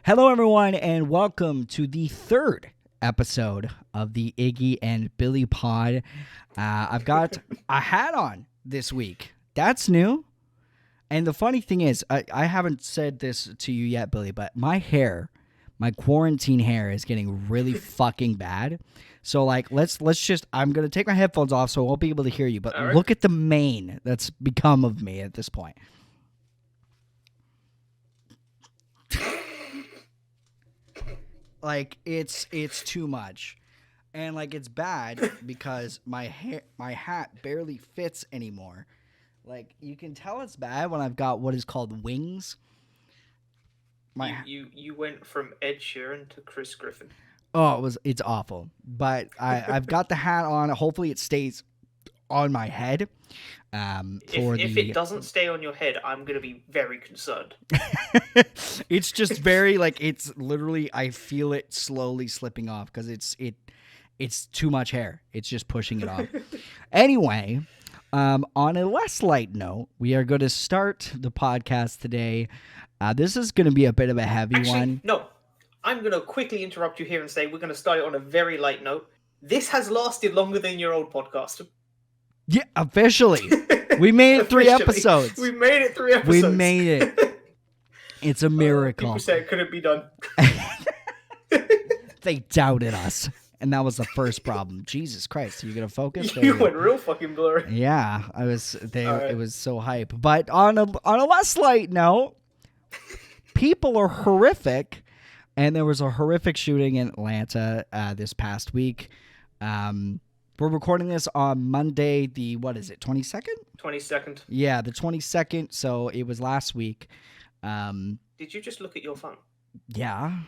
Hello, everyone, and welcome to the third episode of the Iggy and Billy pod. I've got a hat on this week. That's new. And the funny thing is, I haven't said this to you yet, Billy, but my quarantine hair is getting really fucking bad. So, let's just, I'm going to take my headphones off so I won't be able to hear you. But look at the mane that's become of me at this point. It's too much, and it's bad because my hat barely fits anymore. You can tell it's bad when I've got what is called wings. You went from Ed Sheeran to Chris Griffin. Oh, it's awful. But I've got the hat on. Hopefully, it stays on my head. If it doesn't stay on your head, I'm gonna be very concerned. It's just very it's literally I feel it slowly slipping off because it's too much hair. It's just pushing it off. Anyway, on a less light note, we are going to start the podcast today. This is going to be a bit of a heavy one. No, I'm going to quickly interrupt you here and say we're going to start it on a very light note. This has lasted longer than your old podcast. Yeah, officially. We made it 3 episodes. We made it 3 episodes. We made it. It's a miracle. People say it couldn't be done. They doubted us. And that was the first problem. Jesus Christ, are you going to focus? You went real fucking blurry. Yeah, I was there. Right. It was so hype. But on a less light note, people are horrific. And there was a horrific shooting in Atlanta this past week. We're recording this on Monday, the, 22nd? 22nd. Yeah, the 22nd, so it was last week. Did you just look at your phone? Yeah.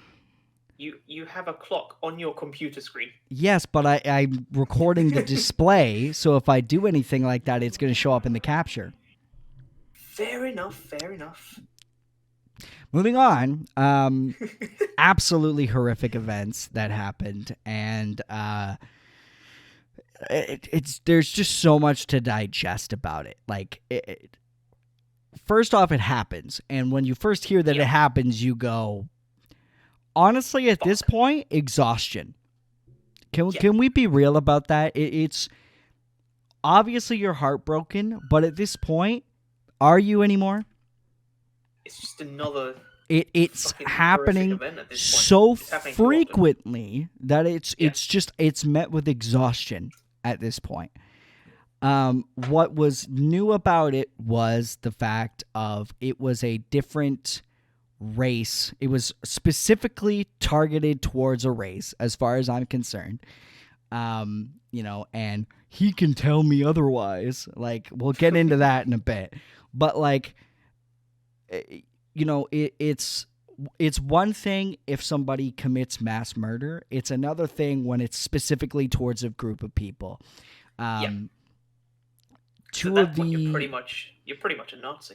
You have a clock on your computer screen. Yes, but I'm recording the display, so if I do anything like that, it's going to show up in the capture. Fair enough. Moving on, absolutely horrific events that happened, and there's just so much to digest about it. First off, it happens, and when you first hear that it happens, you go, honestly, at this point, exhaustion. Can we be real about that? It's obviously you're heartbroken, but at this point, are you anymore? It's just another. It's happening so frequently that it's met with exhaustion at this point. What was new about it was the fact of it was a different race. It was specifically targeted towards a race, as far as I'm concerned. And he can tell me otherwise. We'll get into that in a bit. But it's one thing if somebody commits mass murder. It's another thing when it's specifically towards a group of people. You're pretty much a Nazi.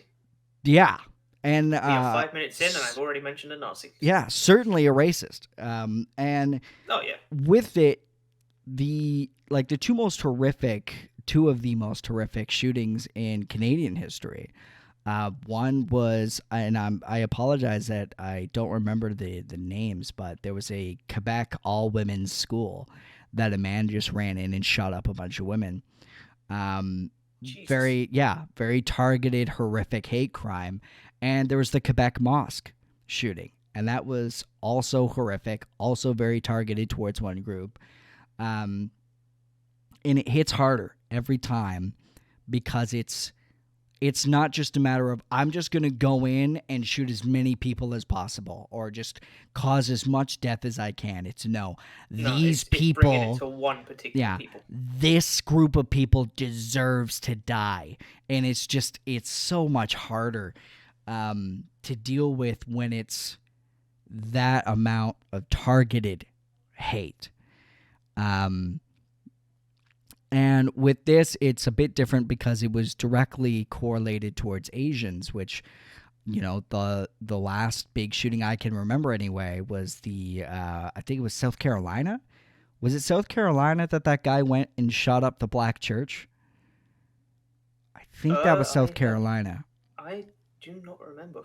Yeah. And we are 5 minutes in, and I've already mentioned a Nazi. Yeah, certainly a racist. And with it, the two of the most horrific shootings in Canadian history. One was, and I apologize that I don't remember the names, but there was a Quebec all-women's school that a man just ran in and shot up a bunch of women. Very targeted, horrific hate crime. And there was the Quebec Mosque shooting, and that was also horrific, also very targeted towards one group. And it hits harder every time because it's not just a matter of I'm just going to go in and shoot as many people as possible or just cause as much death as I can. It's these people, bringing it to one particular people. This group of people deserves to die. And it's so much harder to deal with when it's that amount of targeted hate. And with this, it's a bit different because it was directly correlated towards Asians, which, the last big shooting I can remember anyway was I think it was South Carolina. Was it South Carolina that guy went and shot up the black church? I think that was South Carolina. I do not remember.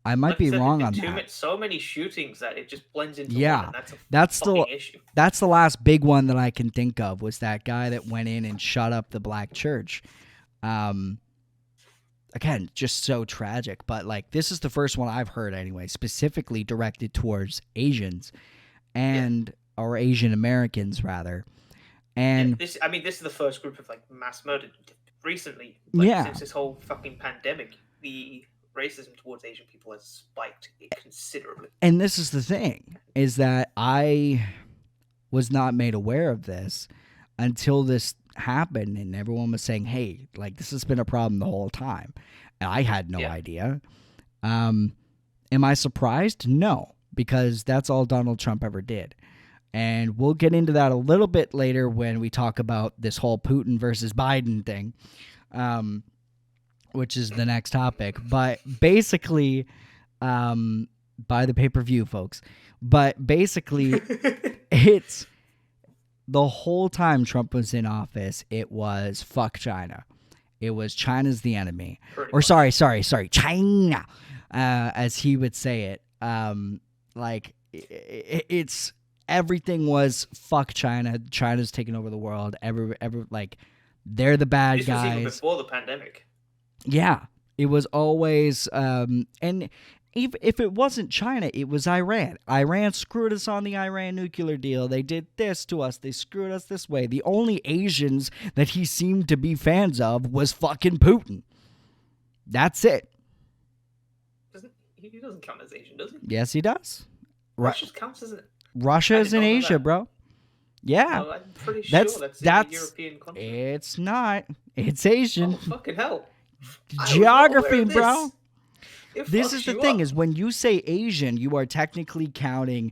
I might Like I be said, wrong there've on been that. so many shootings that it just blends into one, Yeah, and that's a that's fucking issue. that's the last big one that I can think of was that guy that went in and shot up the black church. Again, just so tragic. But like, this is the first one I've heard anyway, specifically directed towards Asians and or Asian Americans rather. And this is the first group of like mass murder recently. Yeah. Since this whole fucking pandemic, the racism towards Asian people has spiked considerably. And this is the thing, is that I was not made aware of this until this happened and everyone was saying, hey, like this has been a problem the whole time. And I had no idea. Am I surprised? No, because that's all Donald Trump ever did. And we'll get into that a little bit later when we talk about this whole Putin versus Biden thing, which is the next topic. But basically, buy the pay-per-view, folks. But basically, it's the whole time Trump was in office, it was fuck China. It was China's the enemy. Or sorry, China, as he would say it. It's everything was fuck China. China's taking over the world. Like they're the bad guys. This was even before the pandemic. Yeah, it was always and if it wasn't China, it was Iran. Iran screwed us on the Iran nuclear deal. They did this to us. They screwed us this way. The only Asians that he seemed to be fans of was fucking Putin. That's it. He doesn't count as Asian, does he? Yes, he does. Russia counts as it. Russia is in Asia, bro. Yeah. No, I'm pretty sure that's in a European country. It's not. It's Asian. Oh, fucking hell. Geography, bro. This is the thing, is when you say Asian, you are technically counting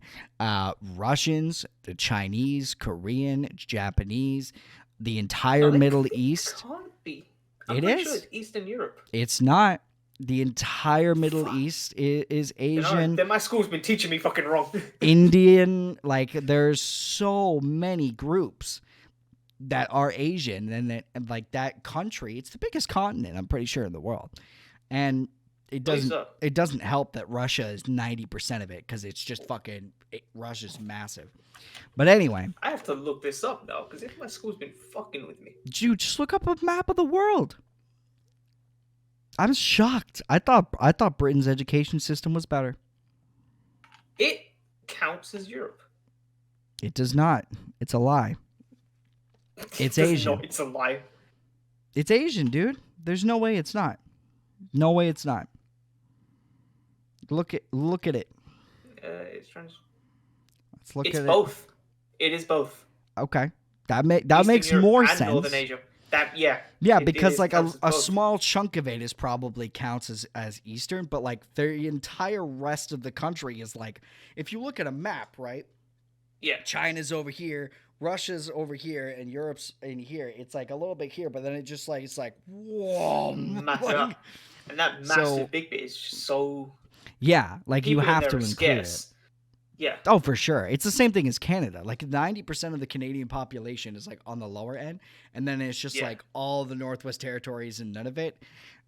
Russians, the Chinese, Korean, Japanese, the entire Middle East. It can't be. It is. Sure it's Eastern Europe. It's not. The entire Middle East is Asian. Then my school's been teaching me fucking wrong. Indian, like there's so many groups that are Asian, and like that country, it's the biggest continent, I'm pretty sure, in the world. And it doesn't help that Russia is 90% of it, because it's just Russia's massive. But anyway, I have to look this up now, because if my school's been fucking with me. Dude, just look up a map of the world. I'm shocked. I thought Britain's education system was better. It counts as Europe. It does not. It's a lie. It's Asian. No, it's a lie. It's Asian, dude. There's no way it's not. No way it's not. Look at it. It's trying to... Let's look at it. It's both. It is both. Okay. That makes Europe more and sense. Northern Asia. Because like a small chunk of it is probably counts as Eastern, but like the entire rest of the country is like, if you look at a map, right? Yeah. China's over here, Russia's over here, and Europe's in here. It's like a little bit here, but then it just like, it's like, whoa. Massive. And that massive big bit is just so... Yeah, like you have to include it. Yeah. Oh, for sure. It's the same thing as Canada. Like 90% of the Canadian population is like on the lower end, and then it's just like all the Northwest Territories and none of it.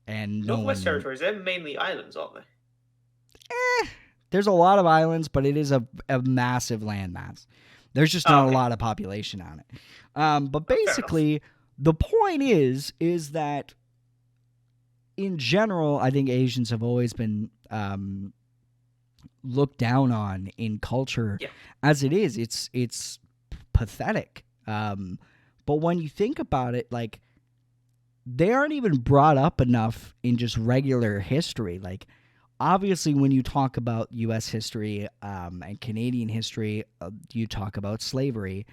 And Northwest Territories, they're mainly islands, aren't they? There's a lot of islands, but it is a massive landmass. There's just not a lot of population on it. But basically, the point is that in general, I think Asians have always been looked down on in culture as it is. It's pathetic. But when you think about it, like they aren't even brought up enough in just regular history. Like obviously when you talk about U.S. history and Canadian history, you talk about slavery.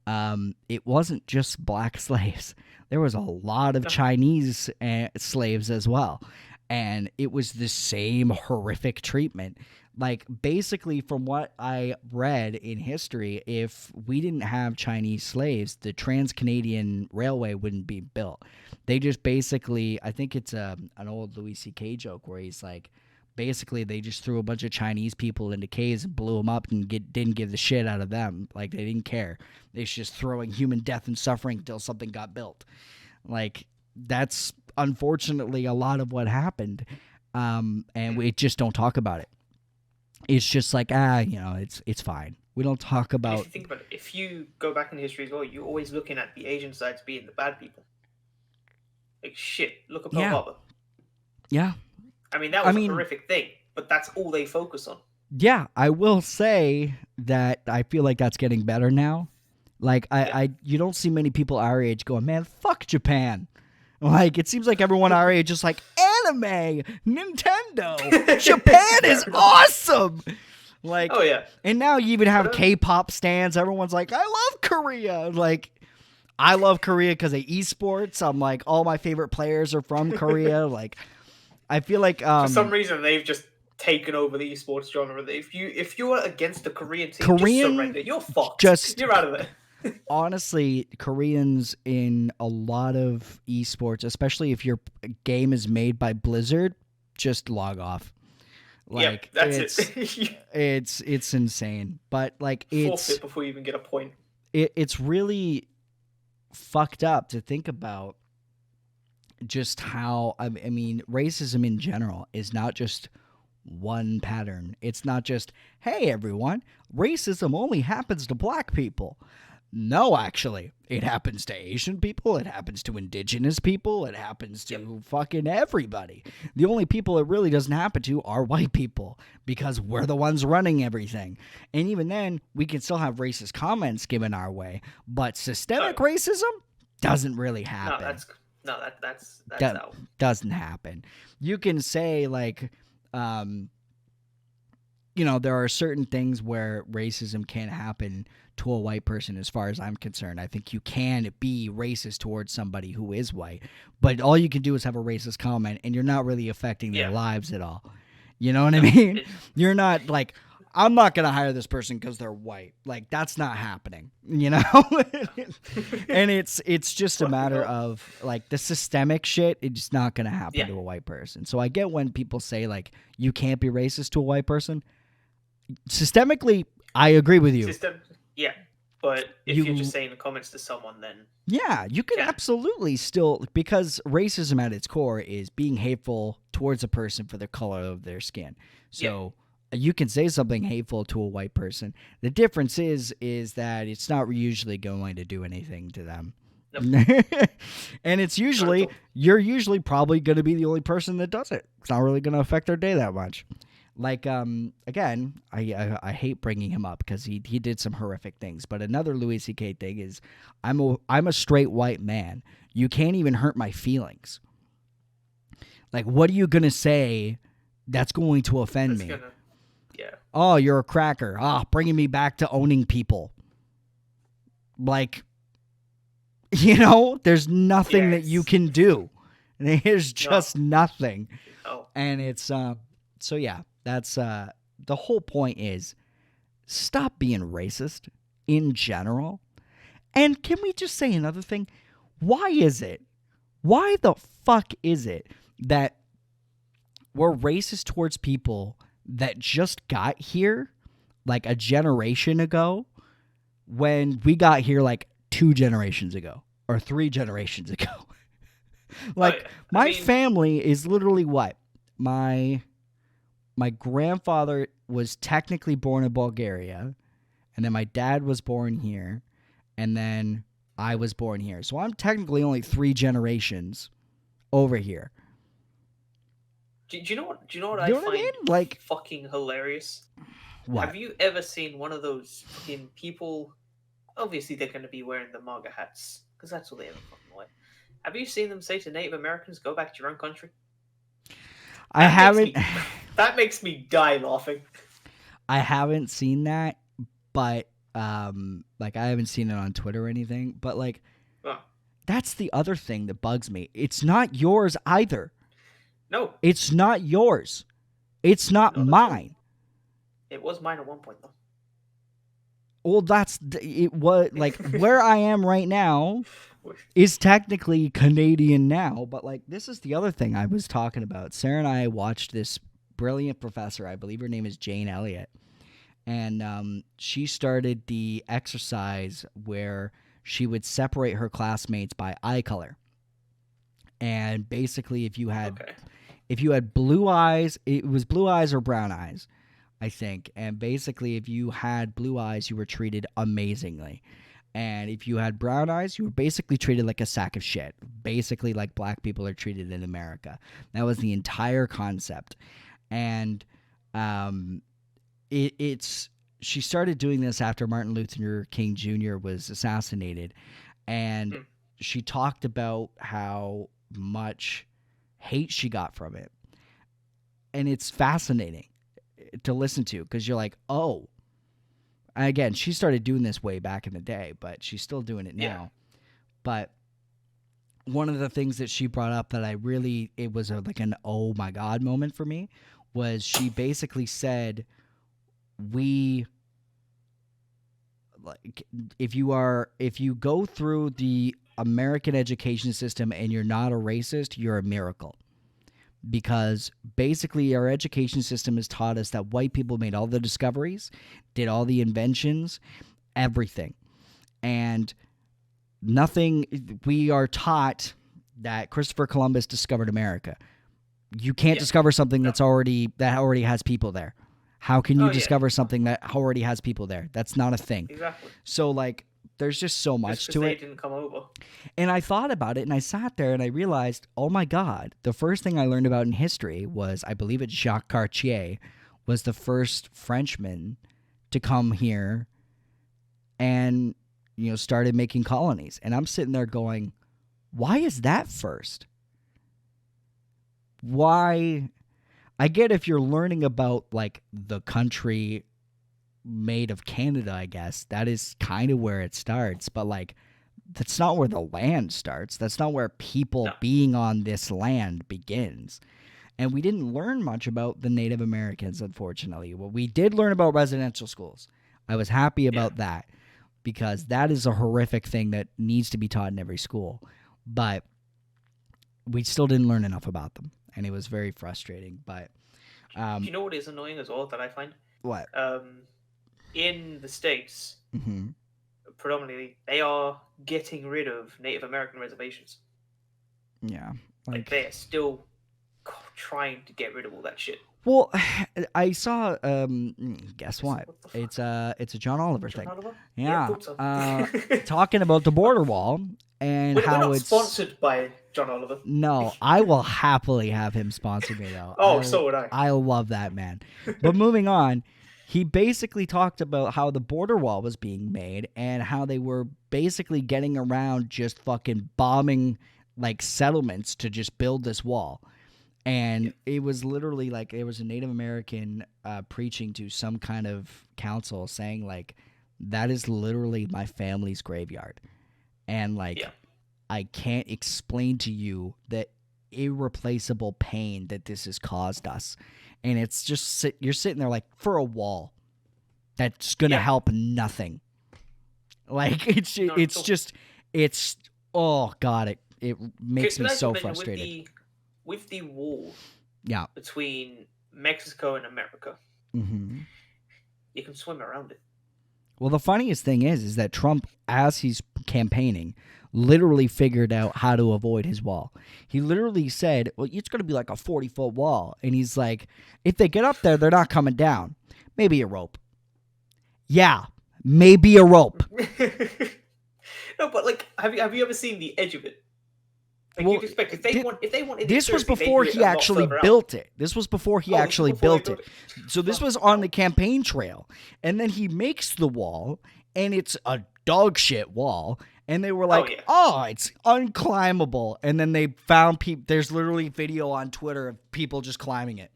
It wasn't just black slaves. There was a lot of Chinese slaves as well. And it was the same horrific treatment. Like, basically, from what I read in history, if we didn't have Chinese slaves, the Trans-Canadian Railway wouldn't be built. They just basically, I think it's an old Louis C.K. joke where he's like, basically, they just threw a bunch of Chinese people into caves and blew them up and didn't give the shit out of them. Like, they didn't care. They was just throwing human death and suffering until something got built. Like, that's unfortunately a lot of what happened. and we just don't talk about it. It's just like, it's fine. We don't talk about... And if you think about it, if you go back in history as well, you're always looking at the Asian sides being the bad people. Like, shit, look at Pearl Harbor. Yeah. I mean, that was a horrific thing, but that's all they focus on. Yeah, I will say that I feel like that's getting better now. Like, you don't see many people our age going, man, fuck Japan. Like, it seems like everyone our age is like, anime, Nintendo, Japan is awesome. Like, oh yeah. And now you even have K-pop stans. Everyone's like, I love Korea. Like, I love Korea because of esports. I'm like, all my favorite players are from Korea. Like, I feel like for some reason they've just taken over the esports genre. If you are against the Korean team, just surrender. You're fucked. You're out of there. Honestly, Koreans in a lot of esports, especially if your game is made by Blizzard, just log off. Like, that's it. it's insane. But like, it's forfeit before you even get a point. It's really fucked up to think about just how, I mean, racism in general is not just one pattern. It's not just, hey, everyone, racism only happens to black people. No, actually, it happens to Asian people. It happens to indigenous people. It happens to fucking everybody. The only people it really doesn't happen to are white people because we're the ones running everything. And even then, we can still have racist comments given our way, but systemic racism doesn't really happen. That's that doesn't happen. You can say like, there are certain things where racism can happen to a white person. As far as I'm concerned, I think you can be racist towards somebody who is white, but all you can do is have a racist comment and you're not really affecting their lives at all. You know what I mean? You're not like, I'm not going to hire this person because they're white. Like, that's not happening, you know? And it's just a matter of like the systemic shit. It's not going to happen to a white person. So I get when people say like, you can't be racist to a white person. Systemically, I agree with you. Yeah, but if you're just saying the comments to someone, then... Yeah, you can absolutely still... Because racism at its core is being hateful towards a person for the color of their skin. So you can say something hateful to a white person. The difference is that it's not usually going to do anything to them. Nope. And it's usually... You're usually probably going to be the only person that does it. It's not really going to affect their day that much. Like, again, I hate bringing him up because he did some horrific things. But another Louis C.K. thing is, I'm a straight white man. You can't even hurt my feelings. Like, what are you gonna say that's going to offend me? Oh, you're a cracker. Bringing me back to owning people. Like, there's nothing that you can do. There's just nothing. Oh. And it's so yeah. That's the whole point is stop being racist in general. And can we just say another thing? Why the fuck is it that we're racist towards people that just got here like a generation ago when we got here like 2 generations ago or 3 generations ago? Like, my family is literally what? My grandfather was technically born in Bulgaria, and then my dad was born here, and then I was born here. So I'm technically only 3 generations over here. Do you know what I find like fucking hilarious? What? Have you ever seen one of those fucking people? Obviously, they're going to be wearing the MAGA hats because that's all they ever fucking wear. Have you seen them say to Native Americans, "Go back to your own country"? I haven't. That makes me die laughing. I haven't seen that, but like I haven't seen it on Twitter or anything. But like, that's the other thing that bugs me. It's not yours either. No, it's not yours. It's not mine. It was mine at one point, though. Well, it was like where I am right now is technically Canadian now, but like this is the other thing I was talking about. Sarah and I watched this brilliant professor, I believe her name is Jane Elliott, and she started the exercise where she would separate her classmates by eye color. And basically, if you had if you had blue eyes, it was blue eyes or brown eyes, I think. And basically, if you had blue eyes, you were treated amazingly. And if you had brown eyes, you were basically treated like a sack of shit. Basically, like black people are treated in America. That was the entire concept. And she started doing this after Martin Luther King Jr. was assassinated. And she talked about how much hate she got from it. And it's fascinating to listen to because you're like, oh. Again, she started doing this way back in the day, but she's still doing it now. But one of the things that she brought up that it was like an oh my God moment for me was she basically said, if you go through the American education system and you're not a racist, you're a miracle. Because basically our education system has taught us that white people made all the discoveries, did all the inventions, everything. And we are taught that Christopher Columbus discovered America. You can't discover something that already has people there. How can you discover something that already has people there? That's not a thing. Exactly. So like there's just so much to they it. Didn't come over. And I thought about it and I sat there and I realized, oh my God, the first thing I learned about in history was, I believe it's Jacques Cartier was the first Frenchman to come here and, started making colonies. And I'm sitting there going, why is that first? Why? I get if you're learning about like the country made of Canada, I guess that is kind of where it starts, but like that's not where the land starts. That's not where people being on this land begins. And we didn't learn much about the Native Americans, unfortunately. Well, we did learn about residential schools. I was happy about that because that is a horrific thing that needs to be taught in every school. But we still didn't learn enough about them, and it was very frustrating. But do you know what is annoying as well that I find? What? In the States, predominantly, they are getting rid of Native American reservations. Yeah. Like they're still trying to get rid of all that shit. Well, I saw. Guess what? It's a John Oliver thing. Oliver? Yeah. So. Talking about the border wall and we're how not it's sponsored by John Oliver. No, I will happily have him sponsor me though. So would I. I love that man. But moving on. He basically talked about how the border wall was being made and how they were basically getting around just fucking bombing like settlements to just build this wall. And it was literally like there was a Native American preaching to some kind of council saying like, that is literally my family's graveyard. And like, I can't explain to you the irreplaceable pain that this has caused us. And it's just you're sitting there like, for a wall that's gonna help nothing. Like it's oh God, it makes me so frustrated. With the wall between Mexico and America, you can swim around it. Well, the funniest thing is that Trump, as he's campaigning, literally figured out how to avoid his wall. He literally said, well, it's going to be like a 40-foot wall. And he's like, if they get up there, they're not coming down. Maybe a rope. Yeah, maybe a rope. No, but like, have you ever seen the edge of it? Like, you'd expect if they wanted this was before he actually built it. This was before he actually built it. So this was on the campaign trail. And then he makes the wall, and it's a dog shit wall. And they were like, it's unclimbable. And then they found people. There's literally video on Twitter of people just climbing it.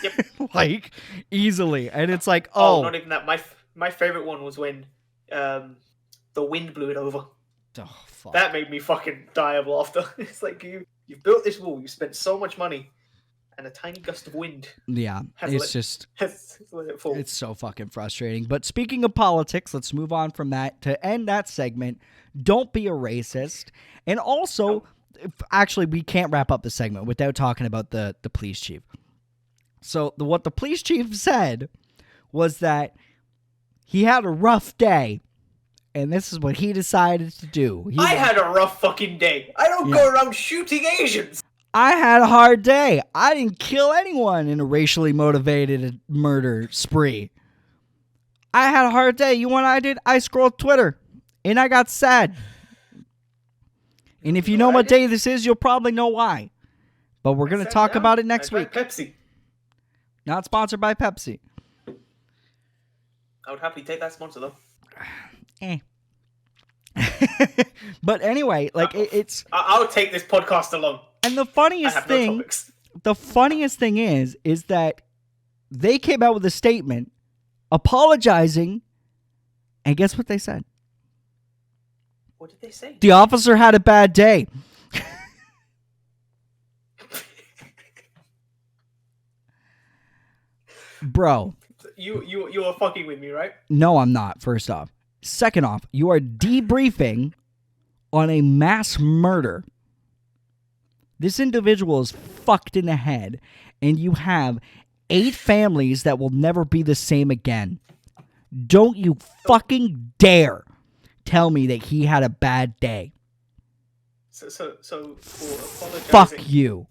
Yep. Like, easily. And it's like, not even that. My favorite one was when the wind blew it over. Oh, fuck. That made me fucking die of laughter. It's like, you've built this wall, you spent so much money, and a tiny gust of wind. Yeah, it's so fucking frustrating. But speaking of politics, let's move on from that to end that segment. Don't be a racist. And also, actually, we can't wrap up the segment without talking about the police chief. So what the police chief said was that he had a rough day. And this is what he decided to do. I had a rough fucking day. I don't go around shooting Asians. I had a hard day. I didn't kill anyone in a racially motivated murder spree. I had a hard day. You know what I did? I scrolled Twitter, and I got sad. And if you know what day this is, you'll probably know why. But we're going to talk about it next week. Pepsi. Not sponsored by Pepsi. I would happily take that sponsor, though. But anyway, like it's... I'll take this podcast alone. And the funniest thing is that they came out with a statement apologizing, and guess what they said? What did they say? The officer had a bad day. Bro. You are fucking with me, right? No, I'm not, first off. Second off, you are debriefing on a mass murder. This individual is fucked in the head, and you have 8 families that will never be the same again. Don't you fucking dare tell me that he had a bad day. So for apologizing, fuck you.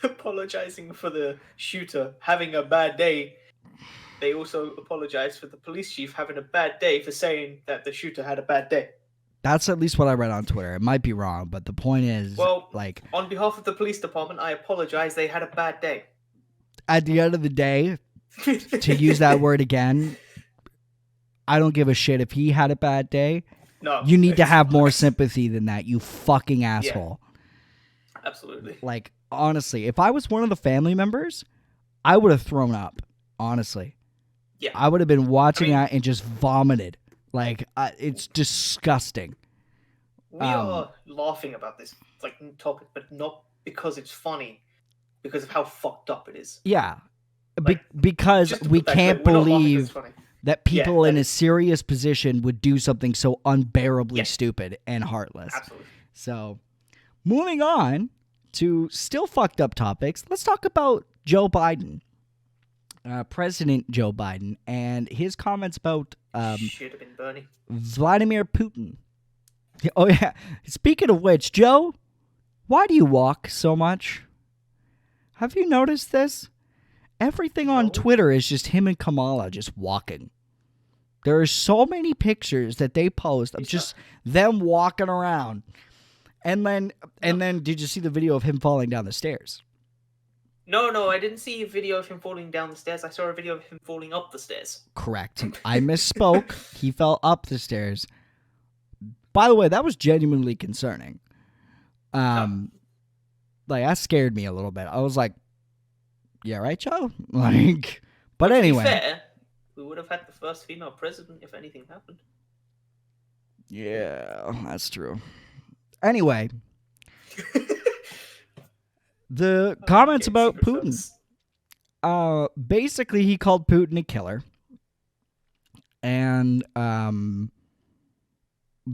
Apologizing for the shooter having a bad day, they also apologize for the police chief having a bad day for saying that the shooter had a bad day. That's at least what I read on Twitter. It might be wrong, but the point is, well, like, on behalf of the police department, I apologize. They had a bad day. At the end of the day, to use that word again, I don't give a shit if he had a bad day. No, you need to have more sympathy than that, you fucking asshole. Yeah, absolutely. Like, honestly, if I was one of the family members, I would have thrown up. Honestly, yeah, I would have been watching that and just vomited. Like, it's disgusting. We are laughing about this topic, but not because it's funny, because of how fucked up it is. Yeah, because we can't believe that people in a serious position would do something so unbearably stupid and heartless. Absolutely. So, moving on to still fucked up topics, let's talk about Joe Biden. President Joe Biden and his comments about should have been Bernie. Vladimir Putin. Oh yeah. Speaking of which, Joe, why do you walk so much? Have you noticed this? Everything on Twitter is just him and Kamala just walking. There are so many pictures that they post of just them walking around. And then did you see the video of him falling down the stairs? No, I didn't see a video of him falling down the stairs. I saw a video of him falling up the stairs. Correct. I misspoke. He fell up the stairs. By the way, that was genuinely concerning. Like, that scared me a little bit. I was like, yeah, right, Joe? Like, but anyway. To be fair, we would have had the first female president if anything happened. Yeah, that's true. Anyway. The comments about Putin. Basically, he called Putin a killer. And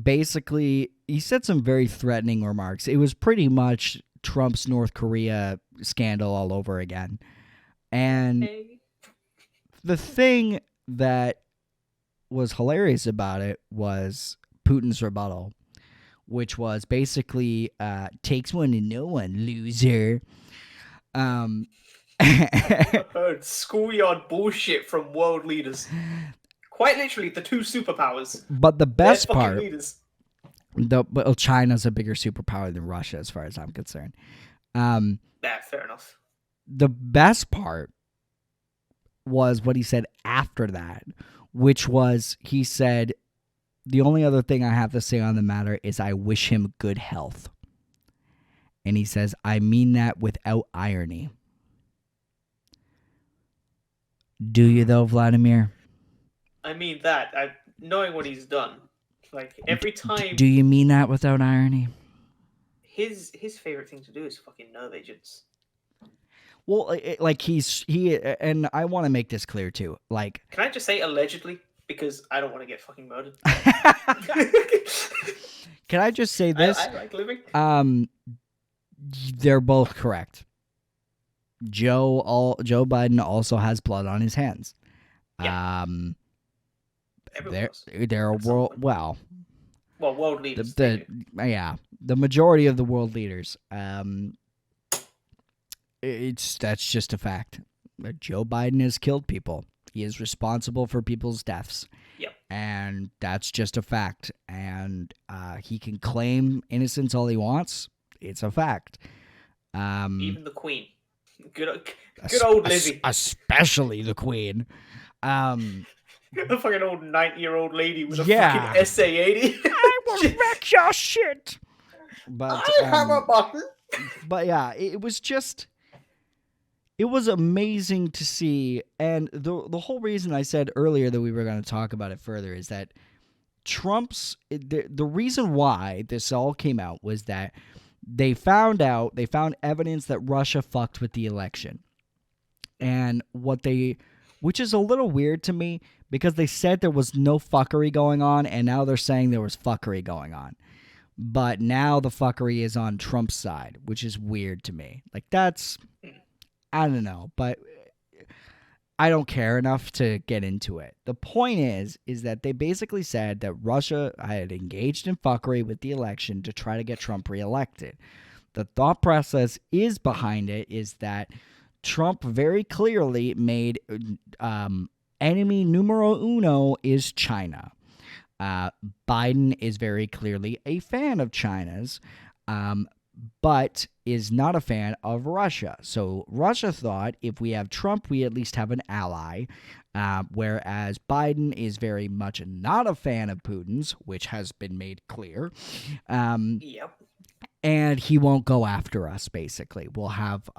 basically, he said some very threatening remarks. It was pretty much Trump's North Korea scandal all over again. And the thing that was hilarious about it was Putin's rebuttal, which was basically, takes one to know one, loser. I heard schoolyard bullshit from world leaders. Quite literally, the 2 superpowers. But the best part, China's a bigger superpower than Russia, as far as I'm concerned. Yeah, fair enough. The best part was what he said after that, which was, he said, the only other thing I have to say on the matter is I wish him good health. And he says, I mean that without irony. Do you, though, Vladimir? I mean that. Knowing what he's done. Like, every time... Do you mean that without irony? His favorite thing to do is fucking nerve agents. Well, and I want to make this clear, too. Like... Can I just say allegedly? Because I don't want to get fucking murdered. Can I just say this? I like living. They're both correct. Joe Biden also has blood on his hands. Yeah. They're world world leaders. The majority of the world leaders. That's just a fact. Joe Biden has killed people. He is responsible for people's deaths. Yep. And that's just a fact. And he can claim innocence all he wants. It's a fact. Even the Queen. Good old Lizzie. Especially the Queen. The fucking old 90-year-old lady with a fucking SA-80. I will wreck your shit. But I have a button. But yeah, it was amazing to see. And the whole reason I said earlier that we were going to talk about it further is that the reason why this all came out was that they found evidence that Russia fucked with the election. And which is a little weird to me, because they said there was no fuckery going on, and now they're saying there was fuckery going on. But now the fuckery is on Trump's side, which is weird to me. Like, that's, I don't know, but I don't care enough to get into it. The point is that they basically said that Russia had engaged in fuckery with the election to try to get Trump reelected. The thought process behind it is that Trump very clearly made enemy numero uno is China. Biden is very clearly a fan of China's, but is not a fan of Russia. So Russia thought, if we have Trump, we at least have an ally, whereas Biden is very much not a fan of Putin's, which has been made clear. Yep. And he won't go after us, basically. We'll have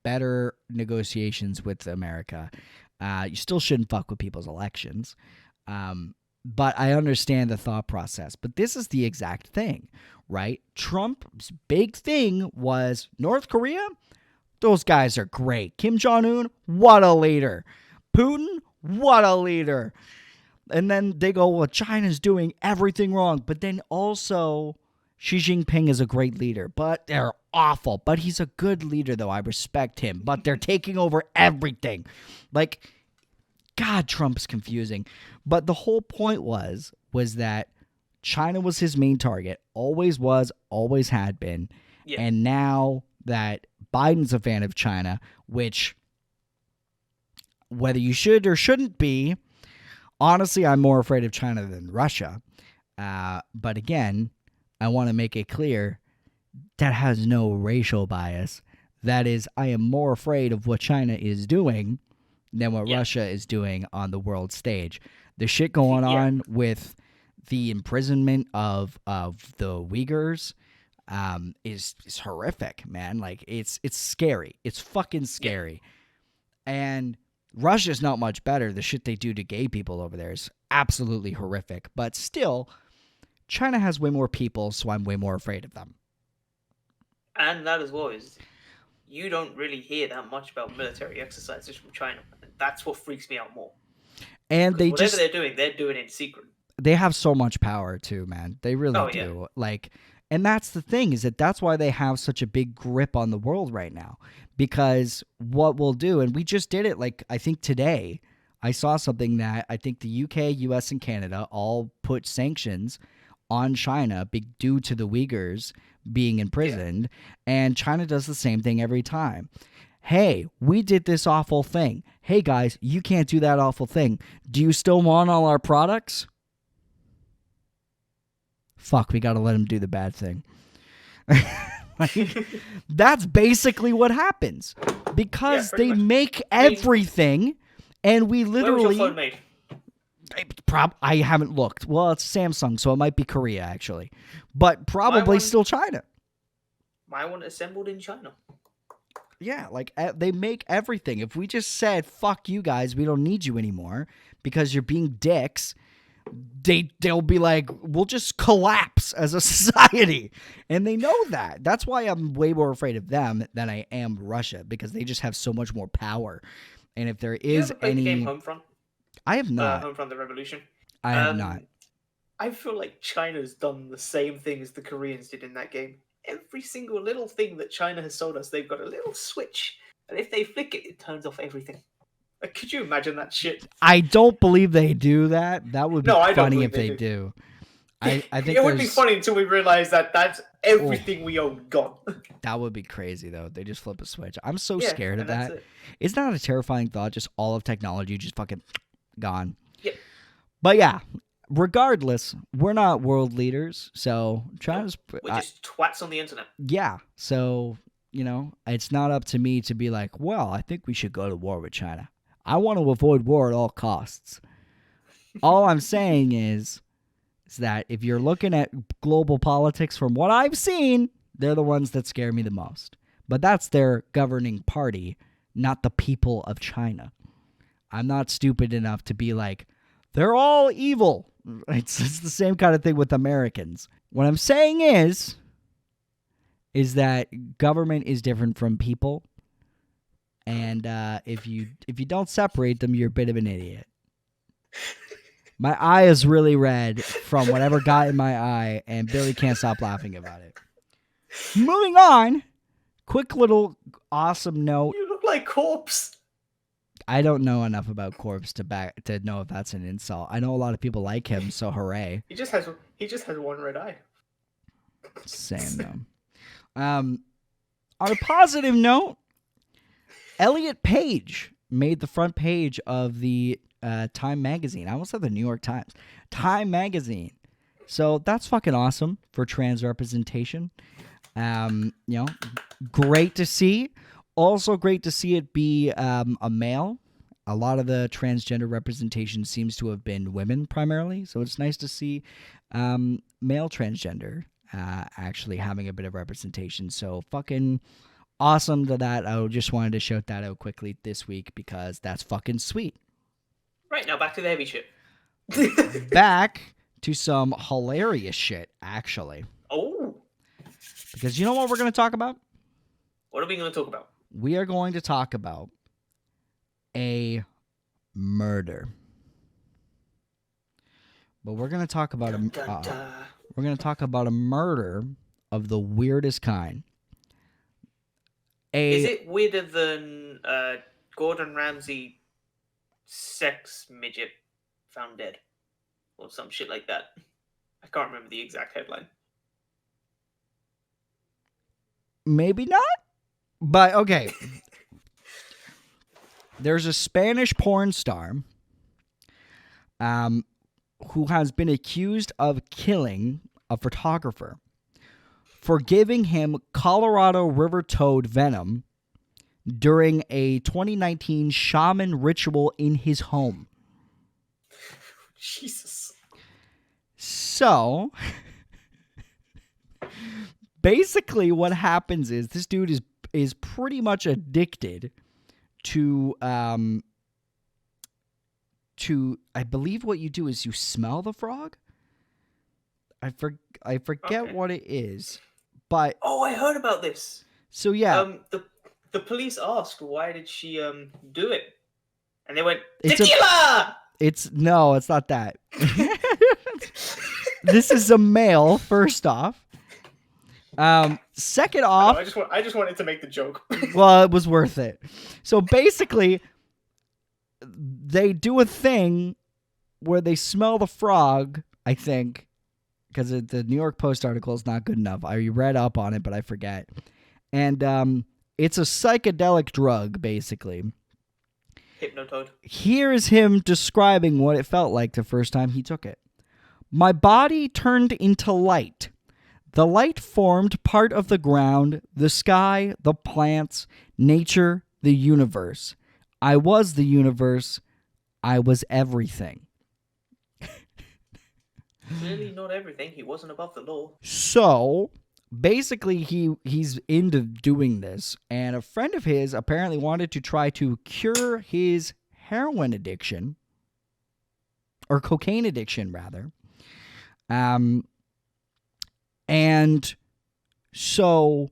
better negotiations with America. You still shouldn't fuck with people's elections. But I understand the thought process. But this is the exact thing, right? Trump's big thing was North Korea. Those guys are great. Kim Jong-un, what a leader. Putin, what a leader. And then they go, well, China's doing everything wrong. But then also, Xi Jinping is a great leader, but they're awful. But he's a good leader, though. I respect him. But they're taking over everything. Like, God, Trump's confusing. But the whole point was that China was his main target. Always was, always had been. Yeah. And now that Biden's a fan of China, which, whether you should or shouldn't be, honestly, I'm more afraid of China than Russia. But again, I want to make it clear that has no racial bias. That is, I am more afraid of what China is doing than what Russia is doing on the world stage. The shit going on with the imprisonment of the Uyghurs is horrific, man. Like, it's scary. It's fucking scary. And Russia's not much better. The shit they do to gay people over there is absolutely horrific. But still, China has way more people, so I'm way more afraid of them. And that as well is, you don't really hear that much about military exercises from China. And that's what freaks me out more. And whatever they're doing in secret. They have so much power too, man. They really do. Yeah. Like, and that's the thing, is that's why they have such a big grip on the world right now. Because what we'll do, and we just did it, like, I think today, I saw something that I think the UK, US, and Canada all put sanctions on China due to the Uyghurs being imprisoned, and China does the same thing every time. Hey, we did this awful thing. Hey guys, you can't do that awful thing. Do you still want all our products? Fuck, we gotta let them do the bad thing. Like, that's basically what happens. Because they make everything, and we literally... Where was your phone made? I haven't looked. Well, it's Samsung, so it might be Korea, actually. But probably still China. My one assembled in China. Yeah, like, they make everything. If we just said, fuck you guys, we don't need you anymore because you're being dicks, they'll be like, we'll just collapse as a society. And they know that. That's why I'm way more afraid of them than I am Russia, because they just have so much more power. And if there is any... You ever played the game Homefront? I have not. Homefront the Revolution? I have not. I feel like China's done the same thing as the Koreans did in that game. Every single little thing that China has sold us, they've got a little switch. And if they flick it, it turns off everything. Like, could you imagine that shit? I don't believe they do that. That would be funny if they do. I think it would be funny until we realize that that's everything we own gone. That would be crazy, though. They just flip a switch. I'm so Yeah, scared of and that. that's it. Isn't that a terrifying thought? Just all of technology just fucking gone. Yep. But yeah, regardless, we're not world leaders, so China's. We're just twats on the internet. Yeah, so it's not up to me to be like, well, I think we should go to war with China. I want to avoid war at all costs. All I'm saying is that if you're looking at global politics, from what I've seen, they're the ones that scare me the most. But that's their governing party, not the people of China. I'm not stupid enough to be like, they're all evil. It's the same kind of thing with Americans. What I'm saying is that government is different from people. And if you don't separate them, you're a bit of an idiot. My eye is really red from whatever got in my eye, and Billy can't stop laughing about it. Moving on, quick little awesome note. You look like Corpse. I don't know enough about Corpse to know if that's an insult. I know a lot of people like him, so hooray. He just has one red eye. Same though. On a positive note, Elliott Page made the front page of the Time magazine. I almost said the New York Times. Time magazine. So that's fucking awesome for trans representation. Great to see. Also great to see it be a male. A lot of the transgender representation seems to have been women primarily. So it's nice to see male transgender actually having a bit of representation. So fucking awesome to that. I just wanted to shout that out quickly this week because that's fucking sweet. Right, now back to the heavy shit. Back to some hilarious shit, actually. Oh. Because you know what we're going to talk about? What are we going to talk about? We are going to talk about a murder. But we're going to talk about we're going to talk about a murder of the weirdest kind. Is it weirder than Gordon Ramsay sex midget found dead? Or some shit like that. I can't remember the exact headline. Maybe not. But, okay. There's a Spanish porn star who has been accused of killing a photographer for giving him Colorado River toad venom during a 2019 shaman ritual in his home. Jesus. So, basically what happens is this dude is pretty much addicted to I believe what you do is you smell the frog. I forget what it is, but I heard about this. So yeah, the police asked why did she do it, and they went tequila. It's not that. This is a male. First off, second off, I just wanted to make the joke. Well, it was worth it. So basically, they do a thing where they smell the frog, I think, because the New York Post article is not good enough. I read up on it, but I forget. And it's a psychedelic drug, basically. Hypnotoad. Here is him describing what it felt like the first time he took it. My body turned into light. The light formed part of the ground, the sky, the plants, nature, the universe. I was the universe. I was everything. Clearly not everything. He wasn't above the law. So, basically, he's into doing this, and a friend of his apparently wanted to try to cure his heroin addiction, or cocaine addiction, rather. And so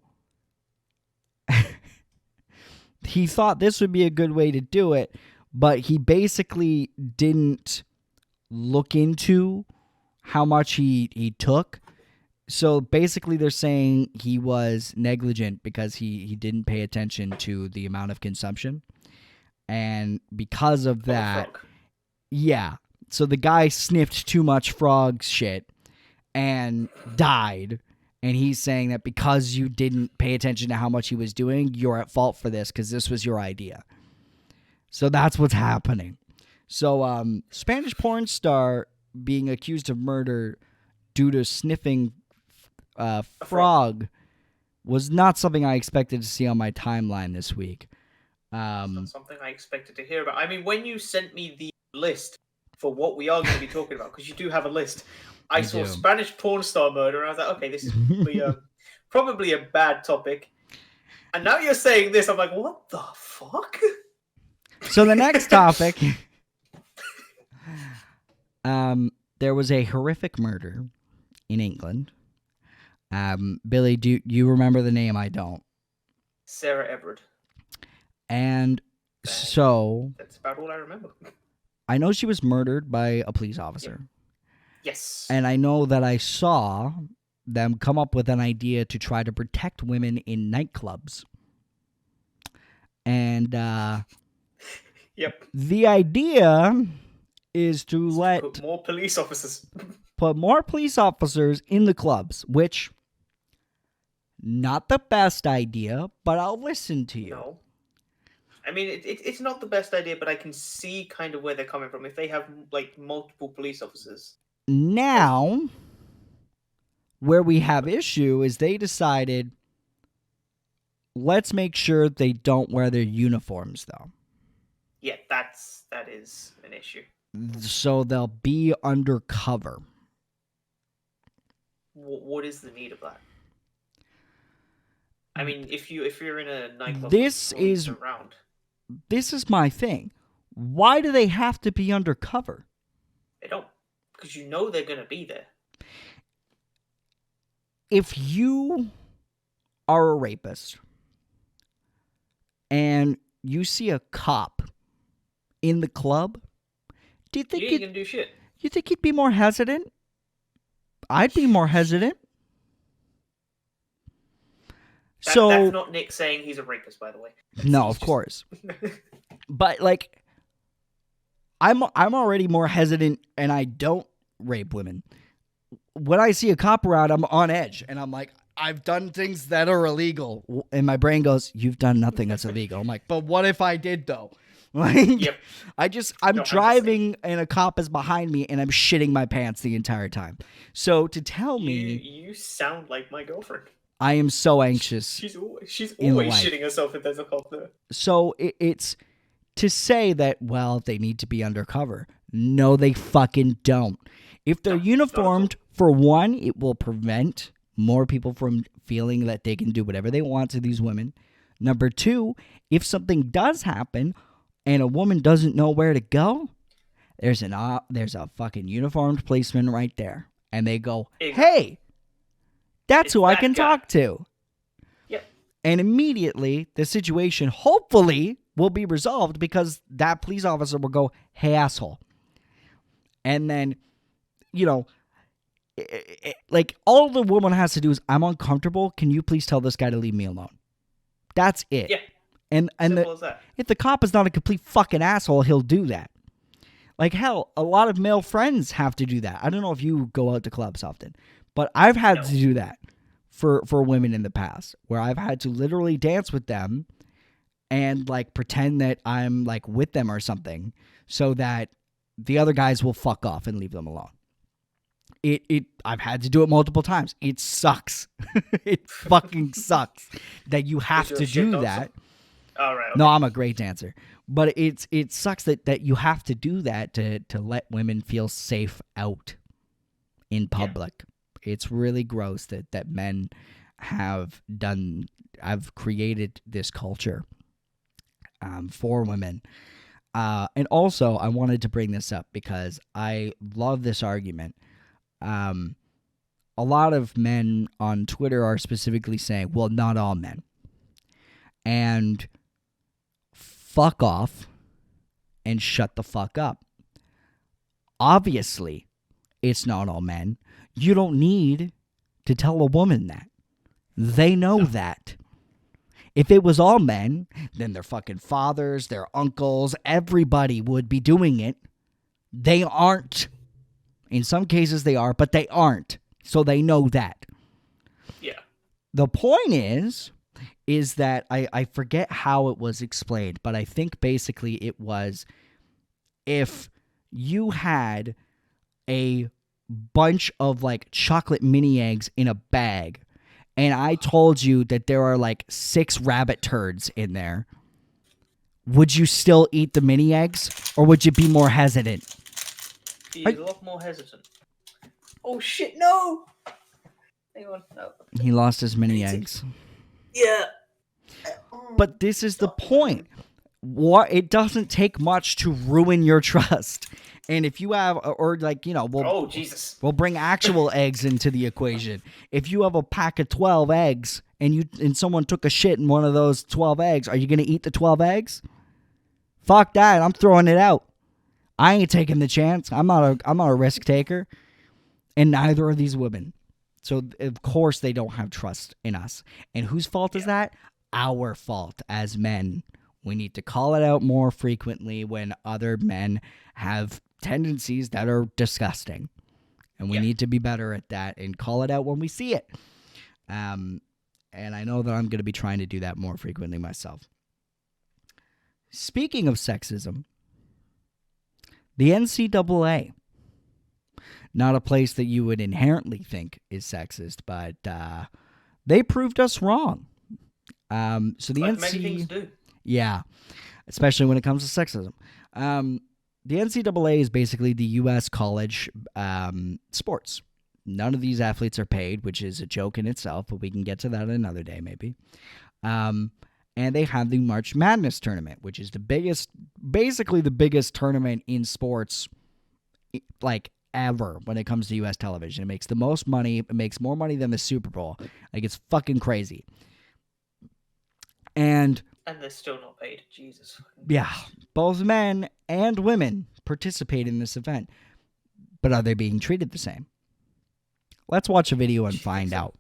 he thought this would be a good way to do it, but he basically didn't look into how much he took. So basically they're saying he was negligent because he didn't pay attention to the amount of consumption. And because of that, yeah. So the guy sniffed too much frog shit. and died. And he's saying that because you didn't pay attention to how much he was doing, you're at fault for this because this was your idea. So that's what's happening. So Spanish porn star being accused of murder due to sniffing frog was not something I expected to see on my timeline this week. Not something I expected to hear about. I mean, when you sent me the list for what we are going to be talking about, because you do have a list, I saw Spanish porn star murder, and I was like, okay, this is probably a bad topic. And now you're saying this, I'm like, what the fuck? So the next topic, there was a horrific murder in England. Billy, do you remember the name? I don't. Sarah Everard. And so... That's about all I remember. I know she was murdered by a police officer. Yep. Yes. And I know that I saw them come up with an idea to try to protect women in nightclubs. And yep. The idea is to put more police officers. Put more police officers in the clubs, which not the best idea, but I'll listen to you. No. I mean, it's not the best idea, but I can see kind of where they're coming from. If they have, like, multiple police officers. Now, where we have issue is they decided, let's make sure they don't wear their uniforms, though. Yeah, that is an issue. So they'll be undercover. What is the need of that? I mean, if you're in a nightclub, this is my thing. Why do they have to be undercover? They don't, because you know they're gonna be there. If you are a rapist and you see a cop in the club, do you think you ain't gonna do shit? You think he'd be more hesitant? I'd be more hesitant. That's not Nick saying he's a rapist, by the way. No, of course. But like, I'm already more hesitant, and I don't rape women. When I see a cop around, I'm on edge, and I'm like, I've done things that are illegal, and my brain goes, "You've done nothing that's illegal." I'm like, but what if I did though? Like, yep. I'm driving and a cop is behind me and I'm shitting my pants the entire time. So to tell me, you sound like my girlfriend. I am so anxious. She's always shitting herself if there's a cop there. So it's to say that, well, they need to be undercover. No, they fucking don't. If they're uniformed, for one, it will prevent more people from feeling that they can do whatever they want to these women. Number two, if something does happen and a woman doesn't know where to go, there's a fucking uniformed policeman right there. And they go, hey, that's who I can talk to. Yep. And immediately, the situation hopefully will be resolved because that police officer will go, hey, asshole. And then, like, all the woman has to do is, I'm uncomfortable. Can you please tell this guy to leave me alone? That's it. Yeah. And simple as that. If the cop is not a complete fucking asshole, he'll do that. Like, hell, a lot of male friends have to do that. I don't know if you go out to clubs often, but I've had to do that for women in the past, where I've had to literally dance with them and, like, pretend that I'm, like, with them or something so that the other guys will fuck off and leave them alone. I've had to do it multiple times. It sucks. It fucking sucks that you have to do that. All right. Okay. No, I'm a great dancer. But it sucks that you have to do that to let women feel safe out in public. Yeah. It's really gross that men have created this culture for women. And also, I wanted to bring this up because I love this argument. A lot of men on Twitter are specifically saying, well, not all men. And fuck off and shut the fuck up. Obviously, it's not all men. You don't need to tell a woman that. They know that. If it was all men, then their fucking fathers, their uncles, everybody would be doing it. They aren't. In some cases they are, but they aren't. So they know that. Yeah. The point is that I forget how it was explained, but I think basically it was if you had a bunch of like chocolate mini eggs in a bag and I told you that there are like 6 rabbit turds in there, would you still eat the mini eggs or would you be more hesitant? Be a lot more hesitant. Oh shit, no! Hang on, no. He lost his mini eggs. Yeah. But this is the point. It doesn't take much to ruin your trust. And if you have, or like, you know, oh, Jesus. We'll bring actual eggs into the equation. If you have a pack of 12 eggs and someone took a shit in one of those 12 eggs, are you going to eat the 12 eggs? Fuck that. I'm throwing it out. I ain't taking the chance. I'm not a risk taker. And neither are these women. So, of course, they don't have trust in us. And whose fault is that? Our fault as men. We need to call it out more frequently when other men have tendencies that are disgusting. And we need to be better at that and call it out when we see it. And I know that I'm going to be trying to do that more frequently myself. Speaking of sexism, the NCAA. Not a place that you would inherently think is sexist, but they proved us wrong. So the like many things do. Yeah, especially when it comes to sexism. The NCAA is basically the U.S. college sports. None of these athletes are paid, which is a joke in itself, but we can get to that another day maybe. And they have the March Madness tournament, which is basically the biggest tournament in sports, like, ever when it comes to U.S. television. It makes the most money. It makes more money than the Super Bowl. Like, it's fucking crazy. And they're still not paid. Jesus. Yeah, both men and women participate in this event. But are they being treated the same? Let's watch a video and find out.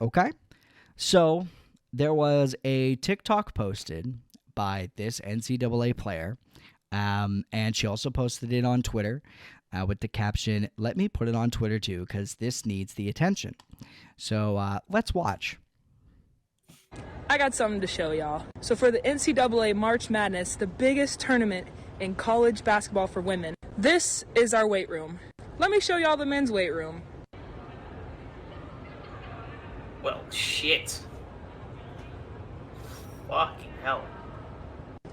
Okay? So, there was a TikTok posted by this NCAA player, and she also posted it on Twitter with the caption, "Let me put it on Twitter too, because this needs the attention." So, let's watch. I got something to show y'all. So for the NCAA March Madness, the biggest tournament in college basketball for women, this is our weight room. Let me show y'all the men's weight room. Well, shit. Fucking hell.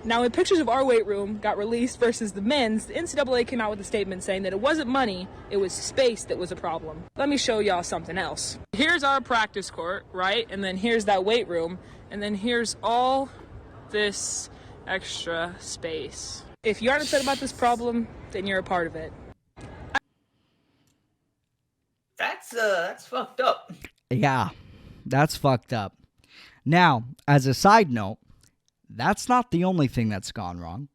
Now, when pictures of our weight room got released versus the men's, the NCAA came out with a statement saying that it wasn't money, it was space that was a problem. Let me show y'all something else. Here's our practice court, right? And then here's that weight room. And then here's all this extra space. If you aren't upset about this problem, then you're a part of it. That's fucked up. Yeah, that's fucked up. Now, as a side note, that's not the only thing that's gone wrong.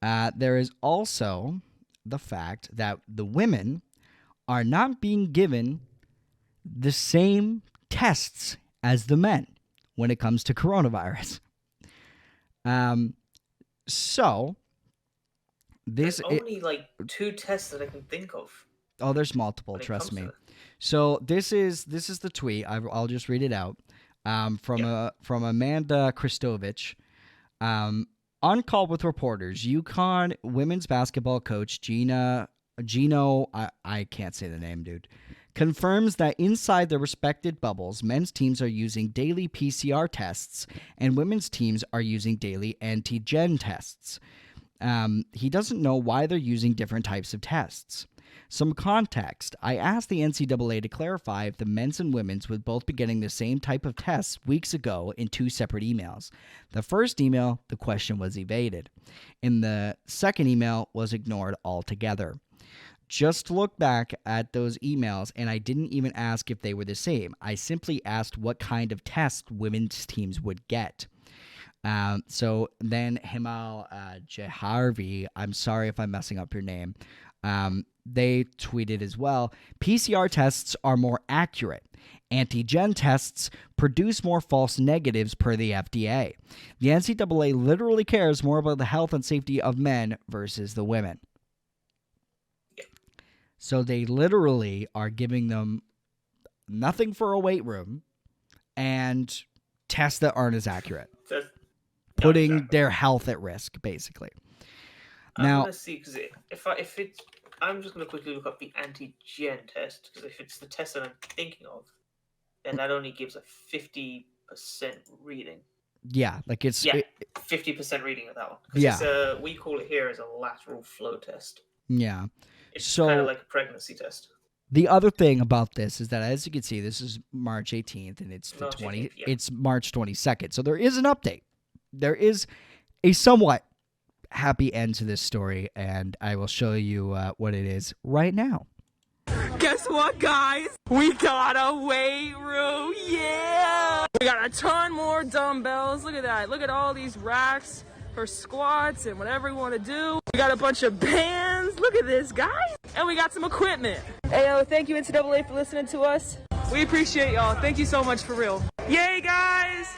There is also the fact that the women are not being given the same tests as the men when it comes to coronavirus. So this there's only like 2 tests that I can think of. Oh, there's multiple. Trust me. So this is the tweet. I'll just read it out from Amanda Kristovich. On call with reporters, UConn women's basketball coach Gino, I can't say the name, dude, confirms that inside their respected bubbles, men's teams are using daily PCR tests and women's teams are using daily antigen tests. He doesn't know why they're using different types of tests. Some context. I asked the NCAA to clarify if the men's and women's would both be getting the same type of tests weeks ago in 2 separate emails. The first email, the question was evaded. In the second email, was ignored altogether. Just look back at those emails, and I didn't even ask if they were the same. I simply asked what kind of test women's teams would get. So then Himal Jaharvi, I'm sorry if I'm messing up your name, they tweeted as well, PCR tests are more accurate. Antigen tests produce more false negatives per the FDA. The NCAA literally cares more about the health and safety of men versus the women. So they literally are giving them nothing for a weight room and tests that aren't as accurate, putting their health at risk, basically. I'm gonna see, because if it's, I'm just gonna quickly look up the antigen test, because if it's the test that I'm thinking of, then that only gives a 50% reading. Yeah, like it's 50% reading of that one. Because we call it here as a lateral flow test. Yeah, it's kind of like a pregnancy test. The other thing about this is that, as you can see, this is March 18th, and it's it's March 22nd. So there is an update. There is a somewhat happy end to this story, and I will show you what it is right now. Guess what, guys? We got a weight room, yeah! We got a ton more dumbbells. Look at that. Look at all these racks for squats and whatever we want to do. We got a bunch of bands. Look at this, guys. And we got some equipment. Ayo, thank you, NCAA, for listening to us. We appreciate y'all. Thank you so much, for real. Yay, guys!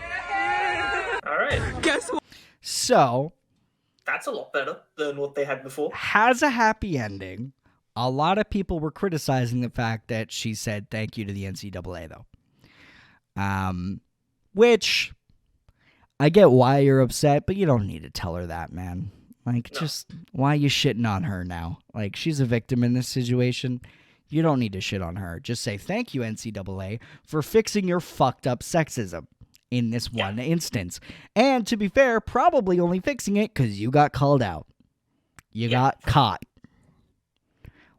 Yeah. All right. Guess what? So that's a lot better than what they had before. Has a happy ending. A lot of people were criticizing the fact that she said thank you to the NCAA, though. Which I get why you're upset, but you don't need to tell her that, man. Like, just why are you shitting on her now? Like, she's a victim in this situation. You don't need to shit on her. Just say thank you, NCAA, for fixing your fucked up sexism in this one instance. And to be fair, probably only fixing it because you got called out. You got caught.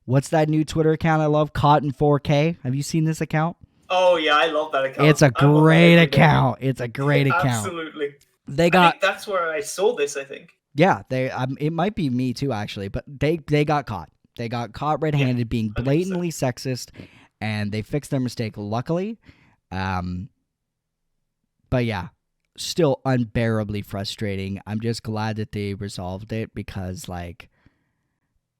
What's that new Twitter account I love? Caught in 4K. Have you seen this account? Oh, yeah, I love that account. It's a great account. It's a great account. Absolutely. I think that's where I saw this, I think. Yeah, it might be me too, actually, but they got caught. They got caught red-handed being blatantly sexist, and they fixed their mistake, luckily. But yeah, still unbearably frustrating. I'm just glad that they resolved it because, like,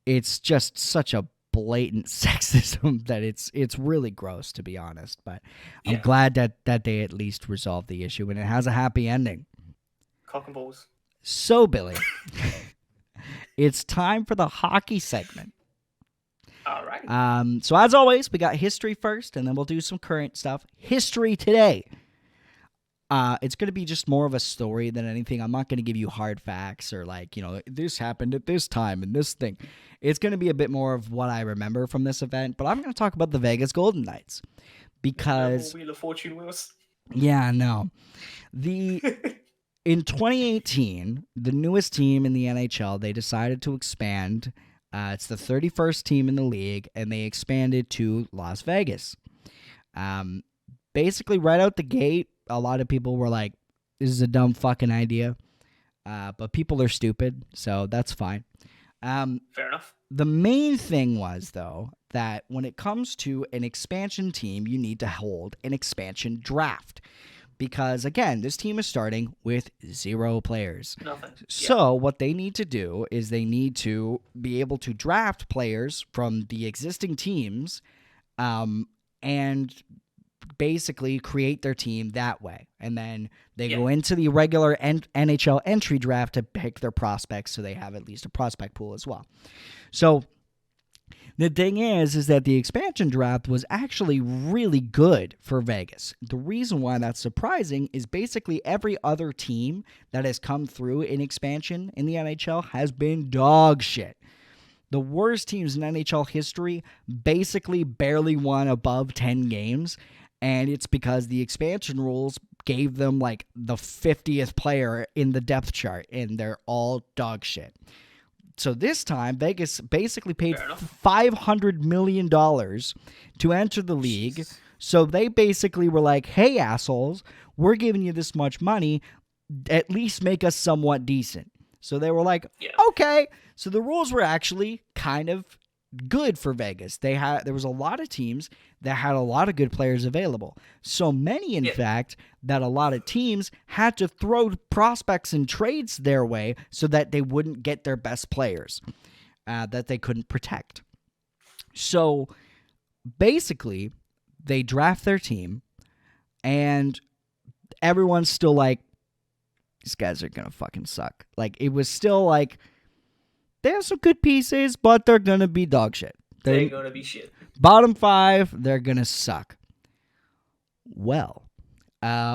it's just such a blatant sexism that it's really gross, to be honest. But I'm glad that they at least resolved the issue, and it has a happy ending. Cock and balls. So, Billy, it's time for the hockey segment. All right. So as always, we got history first, and then we'll do some current stuff. History today. It's going to be just more of a story than anything. I'm not going to give you hard facts or this happened at this time and this thing. It's going to be a bit more of what I remember from this event, but I'm going to talk about the Vegas Golden Knights because Wheel of Fortune wheels. Yeah, no. In 2018, the newest team in the NHL, they decided to expand. It's the 31st team in the league, and they expanded to Las Vegas. Basically, right out the gate, a lot of people were like, this is a dumb fucking idea. But people are stupid, so that's fine. Fair enough. The main thing was, though, that when it comes to an expansion team, you need to hold an expansion draft. Because, again, this team is starting with 0 players. Nothing. So what they need to do is they need to be able to draft players from the existing teams and basically create their team that way. And then they go into the regular NHL entry draft to pick their prospects so they have at least a prospect pool as well. So the thing is that the expansion draft was actually really good for Vegas. The reason why that's surprising is basically every other team that has come through in expansion in the NHL has been dog shit. The worst teams in NHL history basically barely won above 10 games, and it's because the expansion rules gave them like the 50th player in the depth chart, and they're all dog shit. So this time, Vegas basically paid $500 million to enter the league. Jesus. So they basically were like, hey, assholes, we're giving you this much money. At least make us somewhat decent. So they were like, okay. So the rules were actually kind of good for Vegas. There was a lot of teams that had a lot of good players available. So many, in fact, that a lot of teams had to throw prospects and trades their way so that they wouldn't get their best players that they couldn't protect. So basically, they draft their team, and everyone's still like, these guys are going to fucking suck. Like, it was still like, they have some good pieces, but they're going to be dog shit. They're going to be shit. Bottom 5, they're going to suck. Well,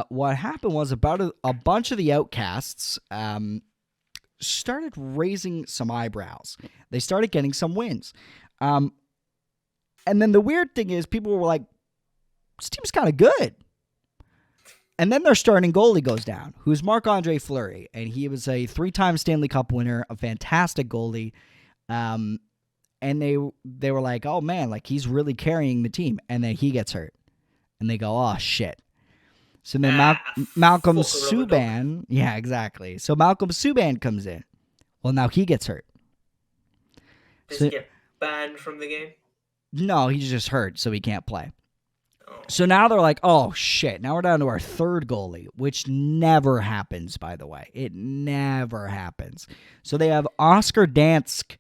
what happened was about a bunch of the outcasts started raising some eyebrows. They started getting some wins. And then the weird thing is people were like, this team's kind of good. And then their starting goalie goes down, who's Marc-Andre Fleury. And he was a 3-time Stanley Cup winner, a fantastic goalie. And they were like, oh, man, like he's really carrying the team. And then he gets hurt. And they go, oh, shit. So then Malcolm Subban, yeah, exactly. So Malcolm Subban comes in. Well, now he gets hurt. Does he get banned from the game? No, he's just hurt, so he can't play. Oh. So now they're like, oh, shit. Now we're down to our third goalie, which never happens, by the way. It never happens. So they have Oscar Dansk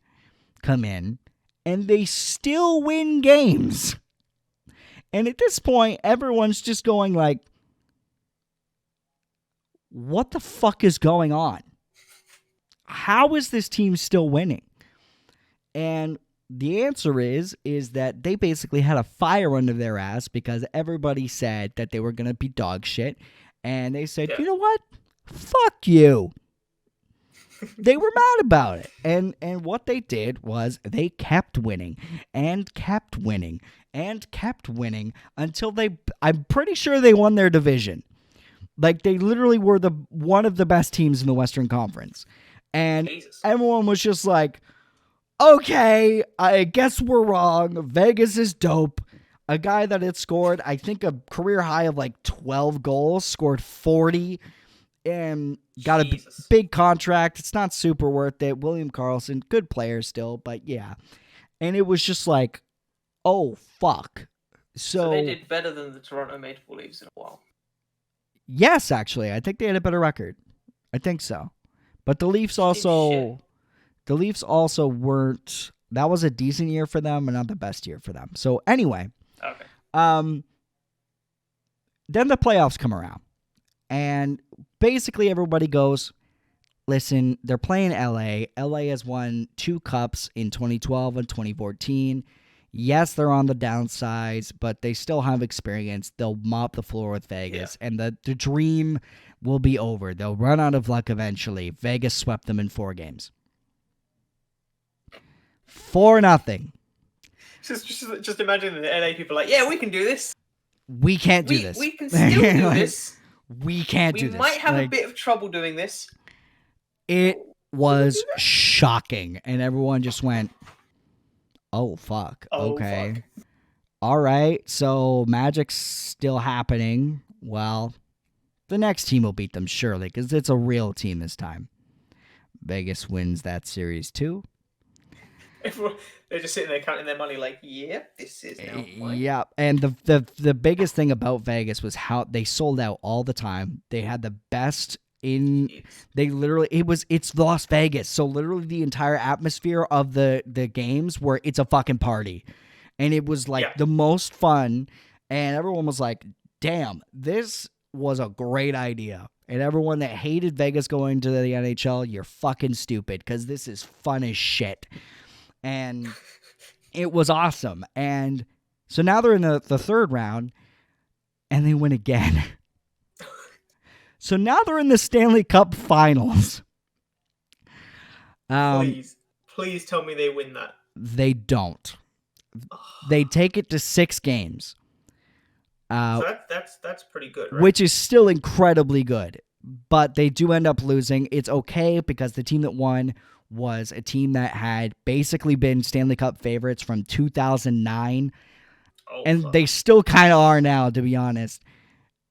come in, and they still win games. And at this point, everyone's just going like, what the fuck is going on? How is this team still winning? And the answer is that they basically had a fire under their ass because everybody said that they were going to be dog shit. And they said, you know what? Fuck you. They were mad about it. And what they did was they kept winning and kept winning and kept winning until I'm pretty sure they won their division. Like, they literally were one of the best teams in the Western Conference. And everyone was just like, okay, I guess we're wrong. Vegas is dope. A guy that had scored, I think, a career high of like 12 goals, scored 40, and got a big contract. It's not super worth it. William Karlsson, good player still, but yeah. And it was just like, oh, fuck. So they did better than the Toronto Maple Leafs in a while. Yes, actually. I think they had a better record. I think so. But the Leafs also weren't, that was a decent year for them and not the best year for them. So anyway, okay. Then the playoffs come around. And basically everybody goes, listen, they're playing LA. LA has won 2 cups in 2012 and 2014. Yes, they're on the downsides, but they still have experience. They'll mop the floor with Vegas, and the dream will be over. They'll run out of luck eventually. Vegas swept them in 4 games. 4-0. Just imagine the LA people like, yeah, we can do this. We can't do this. We can still do this. We can't do this. We might have a bit of trouble doing this. It was shocking, and everyone just went, oh, fuck. Okay. Fuck. All right. So Magic's still happening. Well, the next team will beat them surely because it's a real team this time. Vegas wins that series too. They're just sitting there counting their money like, this is now mine. Yeah. And the biggest thing about Vegas was how they sold out all the time. They had the best it's Las Vegas, so literally the entire atmosphere of the games were it's a fucking party, and it was like the most fun, and everyone was like, damn, this was a great idea. And everyone that hated Vegas going to the NHL, you're fucking stupid because this is fun as shit. And it was awesome. And so now they're in the third round and they win again. So now they're in the Stanley Cup Finals. Please tell me they win that. They don't. They take it to 6 games. So that's pretty good, right? Which is still incredibly good. But they do end up losing. It's okay because the team that won was a team that had basically been Stanley Cup favorites from 2009. They still kind of are now, to be honest.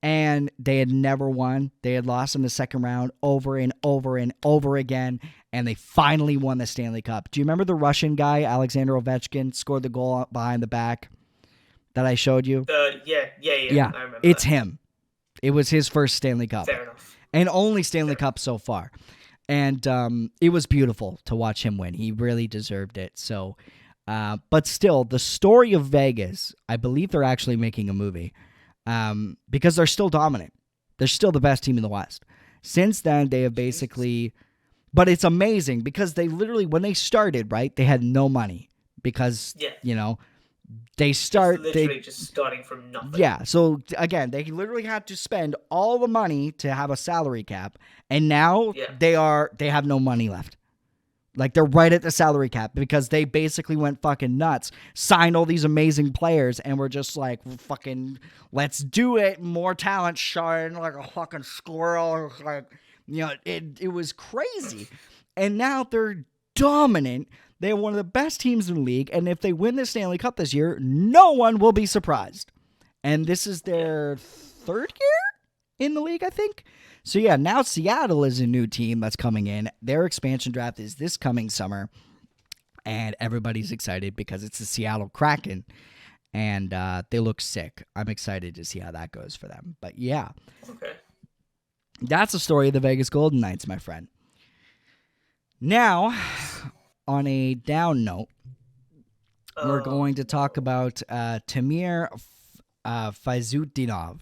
And they had never won. They had lost in the second round over and over and over again. And they finally won the Stanley Cup. Do you remember the Russian guy, Alexander Ovechkin, scored the goal behind the back that I showed you? Yeah. I remember it's him. It was his first Stanley Cup. Fair enough. And only Stanley Cup so far. And it was beautiful to watch him win. He really deserved it. So, but still, the story of Vegas, I believe they're actually making a movie. Because they're still dominant. They're still the best team in the West. Since then, they have basically... But it's amazing because they literally, when they started, right, they had no money. because Yeah. they start It's literally just starting from nothing. Yeah, so again, they literally had to spend all the money to have a salary cap, and now they have no money left. Like, they're right at the salary cap because they basically went fucking nuts, signed all these amazing players, and were just like, fucking, let's do it. More talent shine like a fucking squirrel. Like, it was crazy. And now they're dominant. They're one of the best teams in the league, and if they win the Stanley Cup this year, no one will be surprised. And this is their third year in the league, I think. So, yeah, now Seattle is a new team that's coming in. Their expansion draft is this coming summer, and everybody's excited because it's the Seattle Kraken, and they look sick. I'm excited to see how that goes for them. But, yeah. Okay. That's the story of the Vegas Golden Knights, my friend. Now, on a down note, we're going to talk about Tamir Faizutinov.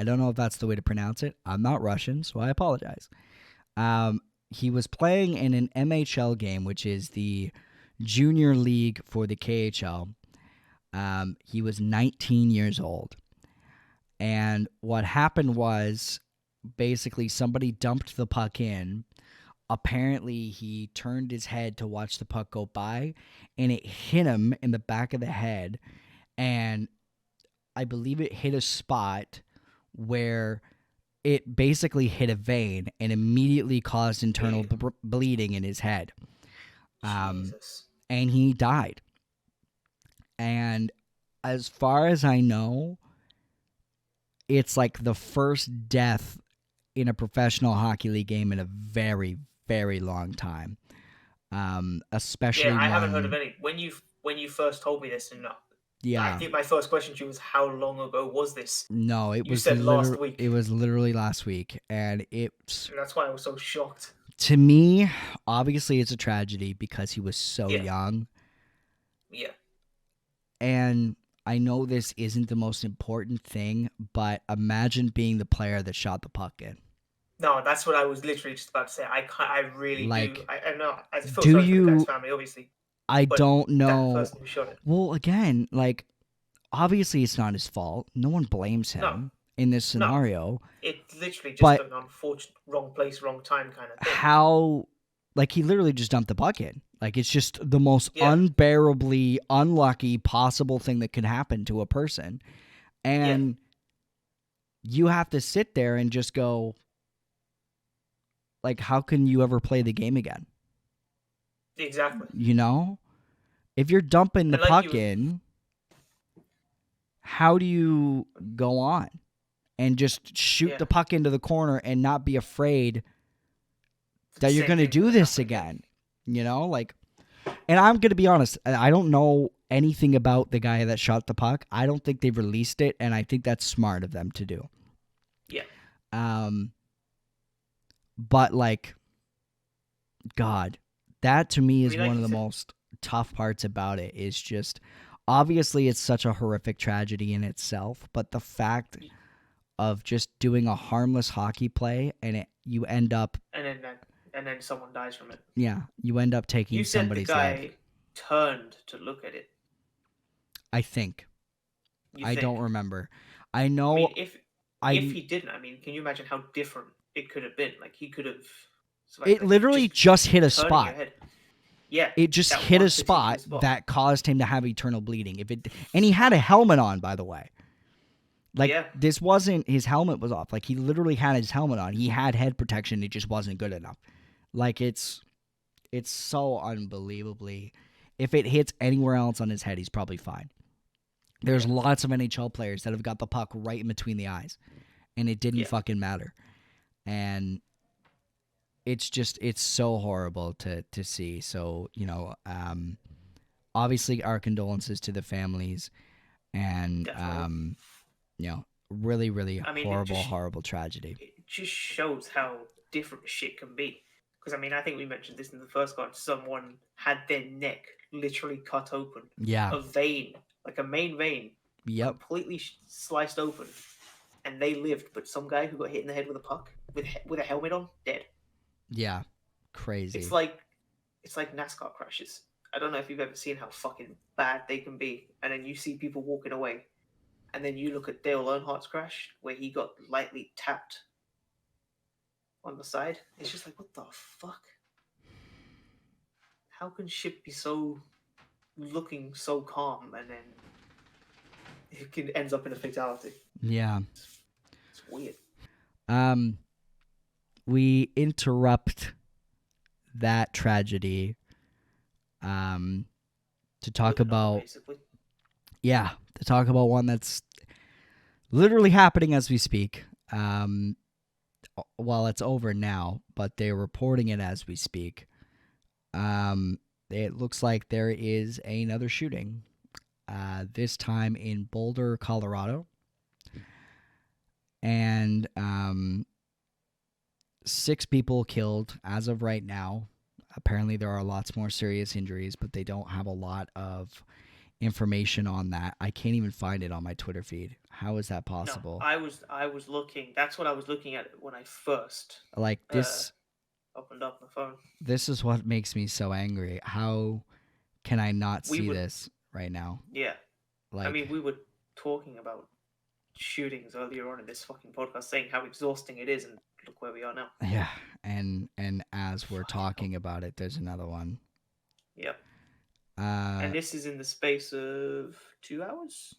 I don't know if that's the way to pronounce it. I'm not Russian, so I apologize. He was playing in an MHL game, which is the junior league for the KHL. He was 19 years old. And what happened was, basically, somebody dumped the puck in. Apparently, he turned his head to watch the puck go by, and it hit him in the back of the head. And I believe it hit a spot where it basically hit a vein and immediately caused internal bleeding in his head. And he died. And as far as I know, it's like the first death in a professional hockey league game in a very, very long time. Especially I haven't heard of any. When you first told me this, and I think my first question to you was, how long ago was this? No, you said last week. It was literally last week, and that's why I was so shocked. To me, obviously, it's a tragedy because he was so young. Yeah. And I know this isn't the most important thing, but imagine being the player that shot the puck in. No, that's what I was literally just about to say. I really do. I know. I feel do sorry you? For the guy's family, obviously. I don't know. That person who shot it. Well, again, like, obviously it's not his fault. No one blames him in this scenario. No. It's literally just an unfortunate wrong place, wrong time kind of thing. How, like, he literally just dumped the puck in. Like, it's just the most unbearably unlucky possible thing that could happen to a person. And you have to sit there and just go, like, how can you ever play the game again? Exactly. If you're dumping the puck in, how do you go on and just shoot the puck into the corner and not be afraid that you're going to do this again? And I'm going to be honest, I don't know anything about the guy that shot the puck. I don't think they've released it, and I think that's smart of them to do. Yeah. But, like, God, that to me is one of the most tough parts about it, is just, obviously it's such a horrific tragedy in itself, but the fact of just doing a harmless hockey play and you end up... And then someone dies from it. Yeah, you end up taking somebody's life. You said the guy turned to look at it. I think. I don't remember. I know... I mean, if he didn't, can you imagine how different it could have been? Like, he could have... It literally just hit a spot. Yeah. It just hit a spot that caused him to have eternal bleeding. And he had a helmet on, by the way. Like, this wasn't... His helmet was off. Like, he literally had his helmet on. He had head protection. It just wasn't good enough. Like, it's so unbelievably... If it hits anywhere else on his head, he's probably fine. There's lots of NHL players that have got the puck right in between the eyes. And it didn't fucking matter. And... It's so horrible to see. So, obviously our condolences to the families, and, really, really horrible tragedy. It just shows how different shit can be. Because, I think we mentioned this in the first part. Someone had their neck literally cut open. Yeah. A vein, like a main vein. Yep. Completely sliced open. And they lived. But some guy who got hit in the head with a puck, with a helmet on, dead. Yeah, crazy. It's like NASCAR crashes. I don't know if you've ever seen how fucking bad they can be, and then you see people walking away, and then you look at Dale Earnhardt's crash where he got lightly tapped on the side. It's just like, what the fuck? How can shit be so looking so calm and then it ends up in a fatality? Yeah. It's weird. We interrupt that tragedy to talk about one that's literally happening as we speak. Well, it's over now, but they're reporting it as we speak. It looks like there is another shooting, this time in Boulder, Colorado. And 6 people killed as of right now. Apparently there are lots more serious injuries, but they don't have a lot of information on that. I can't even find it on my Twitter feed. How is that possible? No, I was looking. That's what I was looking at when I first opened up my phone. This is what makes me so angry. How can I not see this right now? Yeah. I mean, we were talking about shootings earlier on in this fucking podcast, saying how exhausting it is, and look where we are now. Yeah, and as we're talking about it, there's another one. Yep. And this is in the space of 2 hours?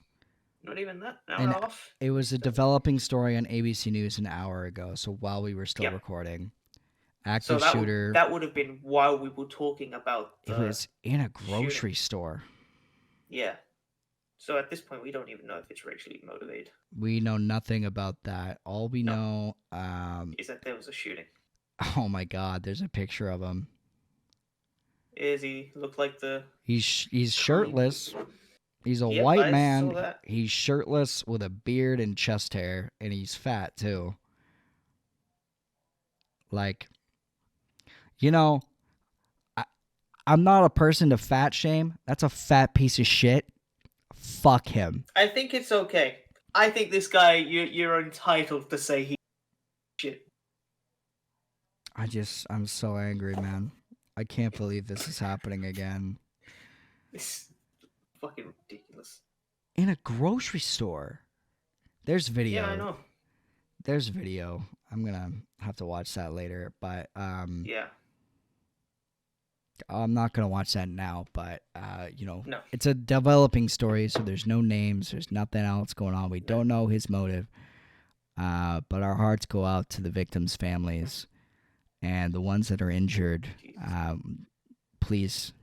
Not even that, an hour and a half? It was a developing story on ABC News an hour ago, so while we were still recording. Active shooter. That would have been while we were talking about it was in a grocery store. Yeah. So at this point, we don't even know if it's racially motivated. We know nothing about that. All we know is that there was a shooting. Oh my God! There's a picture of him. Is he look like the? He's shirtless. He's a white man. He's shirtless with a beard and chest hair, and he's fat too. Like, you know, I'm not a person to fat shame. That's a fat piece of shit. Fuck him. I think it's okay. I think this guy, you're entitled to say he shit. I'm so angry, man. I can't believe this is happening again. It's fucking ridiculous. In a grocery store. There's video. Yeah, I know. There's video. I'm gonna have to watch that later, but yeah. I'm not gonna watch that now, but no. It's a developing story, so there's no names, there's nothing else going on. We don't know his motive, but our hearts go out to the victims' families and the ones that are injured. Please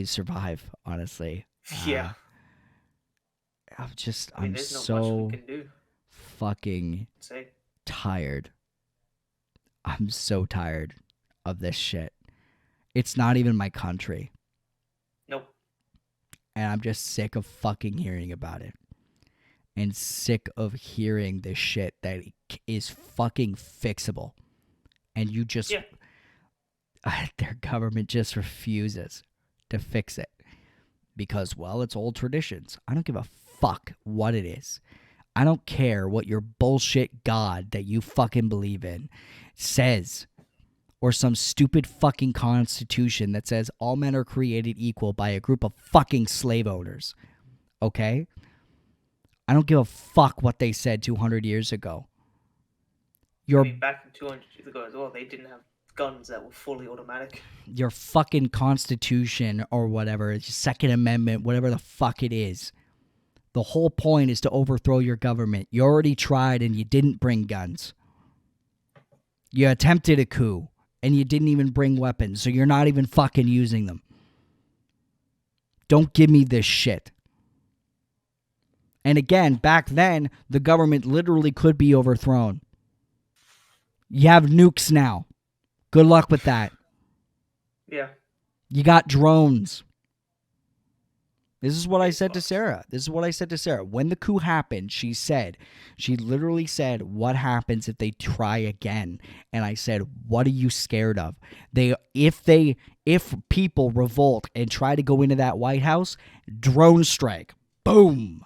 survive. Honestly, yeah. I'm so fucking tired. I'm so tired of this shit. It's not even my country. Nope. And I'm just sick of fucking hearing about it. And sick of hearing this shit that is fucking fixable. And you just... Yeah. Their government just refuses to fix it. Because, well, it's old traditions. I don't give a fuck what it is. I don't care what your bullshit God that you fucking believe in says. Or some stupid fucking constitution that says all men are created equal by a group of fucking slave owners. Okay? I don't give a fuck what they said 200 years ago. Back in 200 years ago as well, they didn't have guns that were fully automatic. Your fucking constitution or whatever, Second Amendment, whatever the fuck it is. The whole point is to overthrow your government. You already tried and you didn't bring guns. You attempted a coup. And you didn't even bring weapons, so you're not even fucking using them. Don't give me this shit. And again, back then, the government literally could be overthrown. You have nukes now. Good luck with that. Yeah. You got drones. This is what I said to Sarah. When the coup happened, she literally said, what happens if they try again? And I said, what are you scared of? If people revolt and try to go into that White House, drone strike. Boom.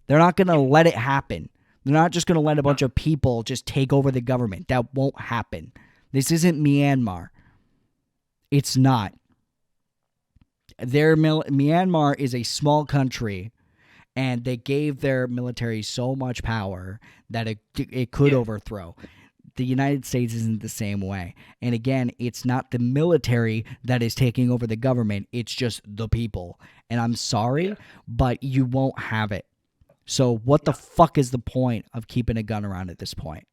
They're not going to let it happen. They're not just going to let a bunch of people just take over the government. That won't happen. This isn't Myanmar. It's not. Myanmar is a small country, and they gave their military so much power that it could overthrow. The United States isn't the same way. And again, it's not the military that is taking over the government. It's just the people. And I'm sorry, but you won't have it. So what the fuck is the point of keeping a gun around at this point?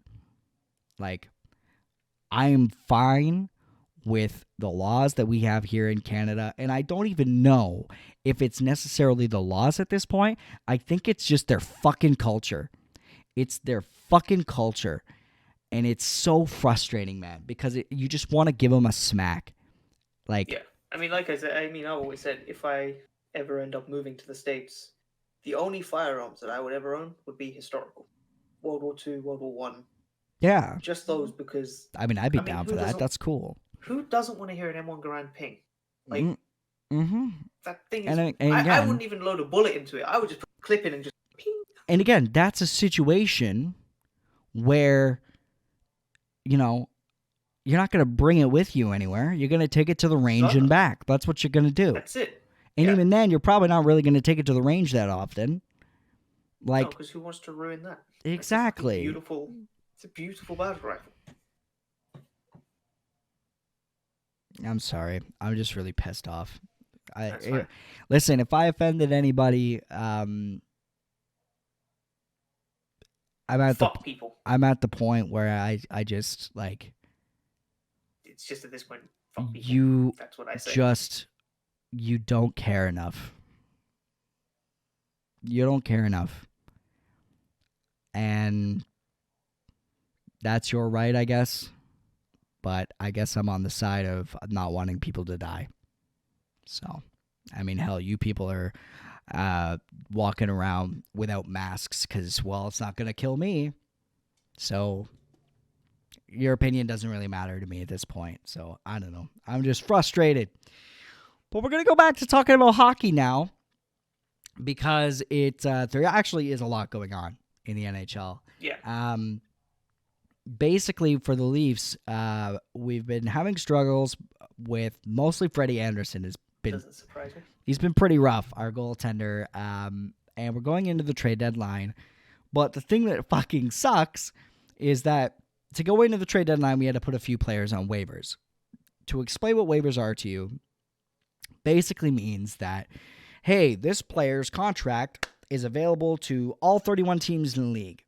Like, I am fine with the laws that we have here in Canada, and I don't even know if it's necessarily the laws at this point. I think it's just their fucking culture. It's their fucking culture. And it's so frustrating, man, because you just want to give them a smack. Like, I mean, like I said, I've always said, if I ever end up moving to the States, the only firearms that I would ever own would be historical. World War II, World War One. Yeah. Just those, because... I mean, I'd be down for that. That's cool. Who doesn't want to hear an M1 Garand ping? Like, that thing is... And I wouldn't even load a bullet into it. I would just put a clip in and just ping. And again, that's a situation where... you're not going to bring it with you anywhere. You're going to take it to the range and back. That's what you're going to do. That's it. And even then, you're probably not really going to take it to the range that often. Like, because who wants to ruin that? Exactly. It's a beautiful battle rifle. I'm sorry. I'm just really pissed off. That's fine. Listen, if I offended anybody, I'm at the point where I just like. It's just at this point, fuck people. That's what I say. You don't care enough. You don't care enough. And that's your right, I guess. But I guess I'm on the side of not wanting people to die. So, I mean, hell, you people are walking around without masks because, well, it's not going to kill me. So, your opinion doesn't really matter to me at this point. So, I don't know. I'm just frustrated. But we're going to go back to talking about hockey now because there actually is a lot going on in the NHL. Yeah. Basically, for the Leafs, we've been having struggles with mostly Freddie Anderson. Doesn't surprise me. He's been pretty rough, our goaltender, and we're going into the trade deadline. But the thing that fucking sucks is that to go into the trade deadline, we had to put a few players on waivers. To explain what waivers are to you, basically means that, hey, this player's contract is available to all 31 teams in the league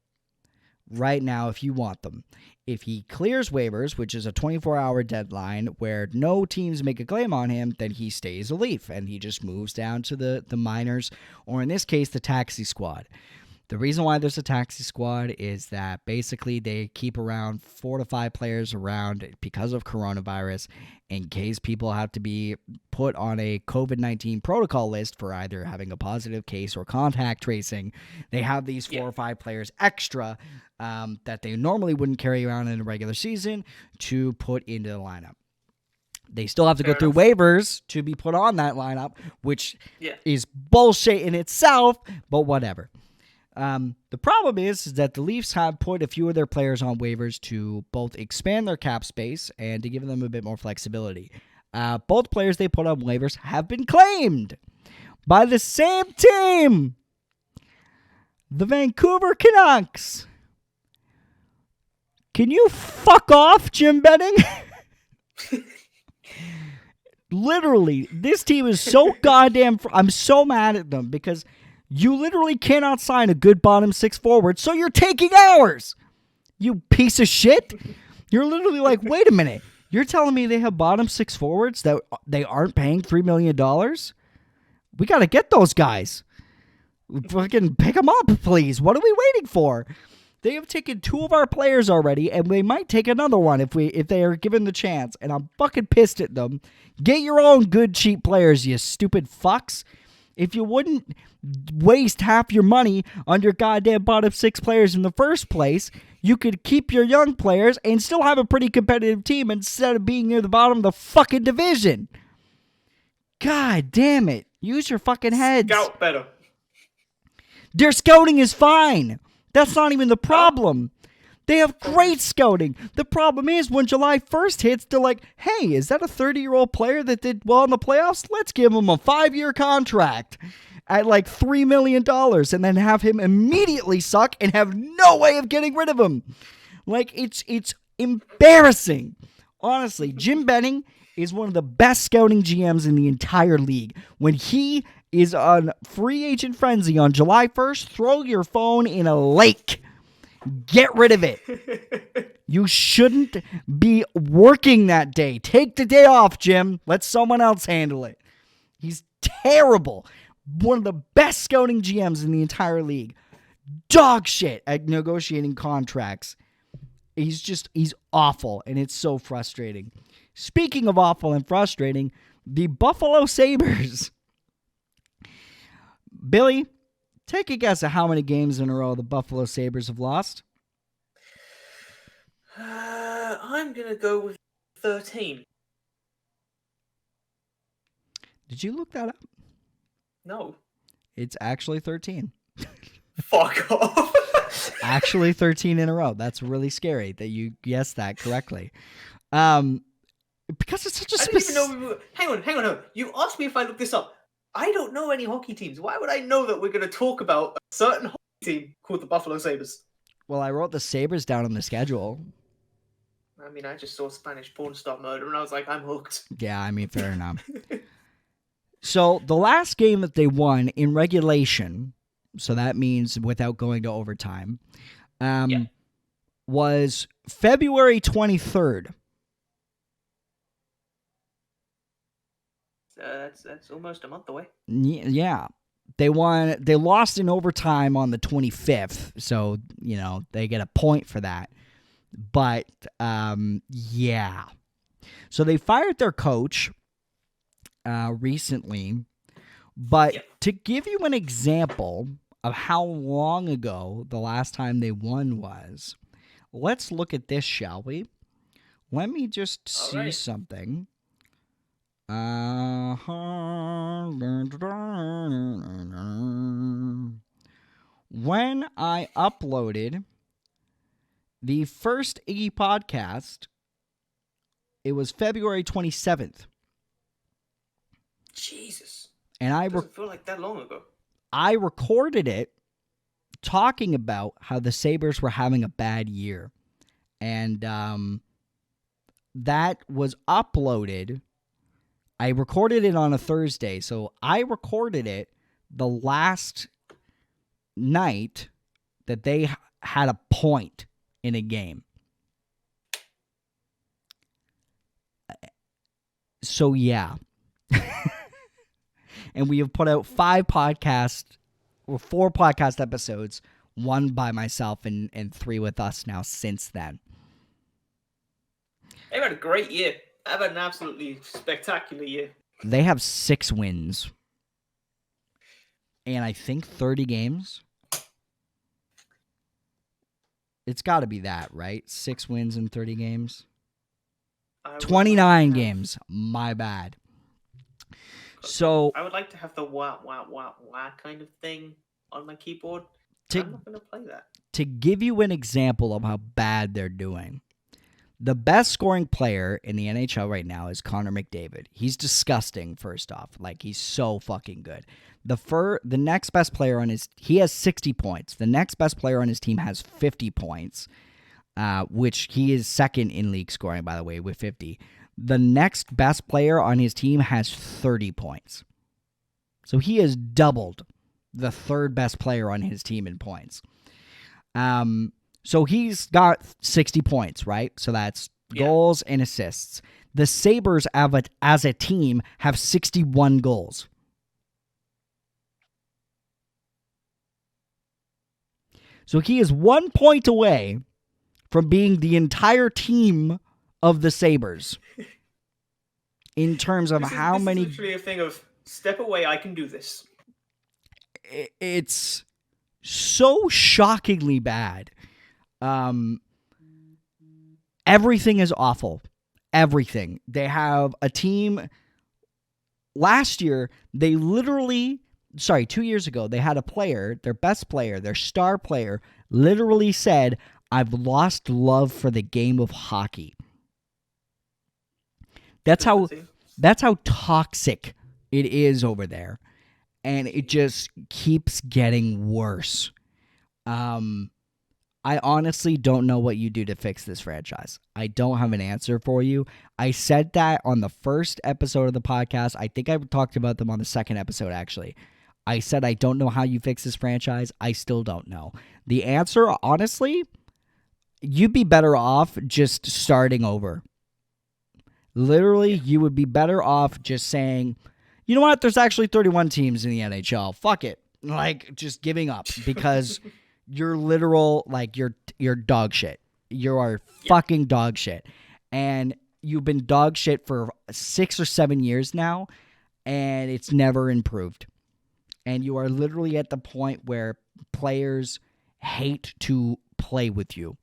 right now if you want them. If he clears waivers, which is a 24-hour deadline where no teams make a claim on him, then he stays a Leaf and he just moves down to the minors, or in this case, the taxi squad. The reason why there's a taxi squad is that basically they keep around 4 to 5 players around because of coronavirus in case people have to be put on a COVID-19 protocol list for either having a positive case or contact tracing. They have these 4 or 5 players extra that they normally wouldn't carry around in a regular season to put into the lineup. They still have to go through waivers to be put on that lineup, which is bullshit in itself, but whatever. The problem is that the Leafs have put a few of their players on waivers to both expand their cap space and to give them a bit more flexibility. Both players they put on waivers have been claimed by the same team, the Vancouver Canucks. Can you fuck off, Jim Benning? Literally, this team is so goddamn... I'm so mad at them because... you literally cannot sign a good bottom 6 forward, so you're taking ours. You piece of shit. You're literally like, wait a minute. You're telling me they have bottom 6 forwards that they aren't paying $3 million? We got to get those guys. Fucking pick them up, please. What are we waiting for? They have taken 2 of our players already, and they might take another one if they are given the chance, and I'm fucking pissed at them. Get your own good, cheap players, you stupid fucks. If you wouldn't waste half your money on your goddamn bottom 6 players in the first place, you could keep your young players and still have a pretty competitive team instead of being near the bottom of the fucking division. God damn it. Use your fucking heads. Scout better. Their scouting is fine. That's not even the problem. They have great scouting. The problem is when July 1st hits, they're like, hey, is that a 30-year-old player that did well in the playoffs? Let's give him a 5-year contract at like $3 million and then have him immediately suck and have no way of getting rid of him. Like, it's embarrassing. Honestly, Jim Benning is one of the best scouting GMs in the entire league. When he is on free agent frenzy on July 1st, throw your phone in a lake. Get rid of it. You shouldn't be working that day. Take the day off, Jim. Let someone else handle it. He's terrible. One of the best scouting GMs in the entire league. Dog shit at negotiating contracts. He's awful, and it's so frustrating. Speaking of awful and frustrating, the Buffalo Sabres. Billy, take a guess at how many games in a row the Buffalo Sabres have lost. I'm going to go with 13. Did you look that up? No. It's actually 13. Fuck off. Actually 13 in a row. That's really scary that you guessed that correctly. Because it's such a Hang on. You asked me if I looked this up. I don't know any hockey teams. Why would I know that we're going to talk about a certain hockey team called the Buffalo Sabres? Well, I wrote the Sabres down on the schedule. I mean, I just saw Spanish porn star murder, and I was like, I'm hooked. Yeah, I mean, fair enough. So, the last game that they won in regulation, so that means without going to overtime, was February 23rd. That's almost a month away. Yeah. They lost in overtime on the 25th, so, they get a point for that. But, yeah. So they fired their coach recently. But to give you an example of how long ago the last time they won was, let's look at this, shall we? Let me just see something. When I uploaded the first Iggy podcast, it was February 27th. Jesus. And I doesn't feel like that long ago. I recorded it talking about how the Sabres were having a bad year. And that was uploaded. I recorded it on a Thursday, so I recorded it the last night that they had a point in a game. So, yeah. And we have put out 4 podcast episodes, 1 by myself and 3 with us now since then. They've had a great year. I've had an absolutely spectacular year. They have 6 wins. And I think 30 games. It's got to be that, right? 6 wins in 30 games. 29 games. My bad. So I would like to have the wah kind of thing on my keyboard. I'm not going to play that. To give you an example of how bad they're doing, the best scoring player in the NHL right now is Connor McDavid. He's disgusting, first off. Like, he's so fucking good. The next best player he has 60 points. The next best player on his team has 50 points, which he is second in league scoring, by the way, with 50. The next best player on his team has 30 points. So he has doubled the third best player on his team in points. So he's got 60 points, right? So that's goals and assists. The Sabres, as a team, have 61 goals. So he is 1 point away from being the entire team of the Sabres in terms of how many. It's literally a thing of step away, I can do this. It's so shockingly bad. Everything is awful. Everything. They have a team. Last year, 2 years ago, they had a player, their best player, their star player, literally said, I've lost love for the game of hockey. That's how toxic it is over there. And it just keeps getting worse. I honestly don't know what you do to fix this franchise. I don't have an answer for you. I said that on the first episode of the podcast. I think I talked about them on the second episode, actually. I said I don't know how you fix this franchise. I still don't know. The answer, honestly, you'd be better off just starting over. Literally, you would be better off just saying, you know what? There's actually 31 teams in the NHL. Fuck it. Like, just giving up because you're literal, like, you're dog shit. You are fucking dog shit. And you've been dog shit for 6 or 7 years now, and it's never improved. And you are literally at the point where players hate to play with you.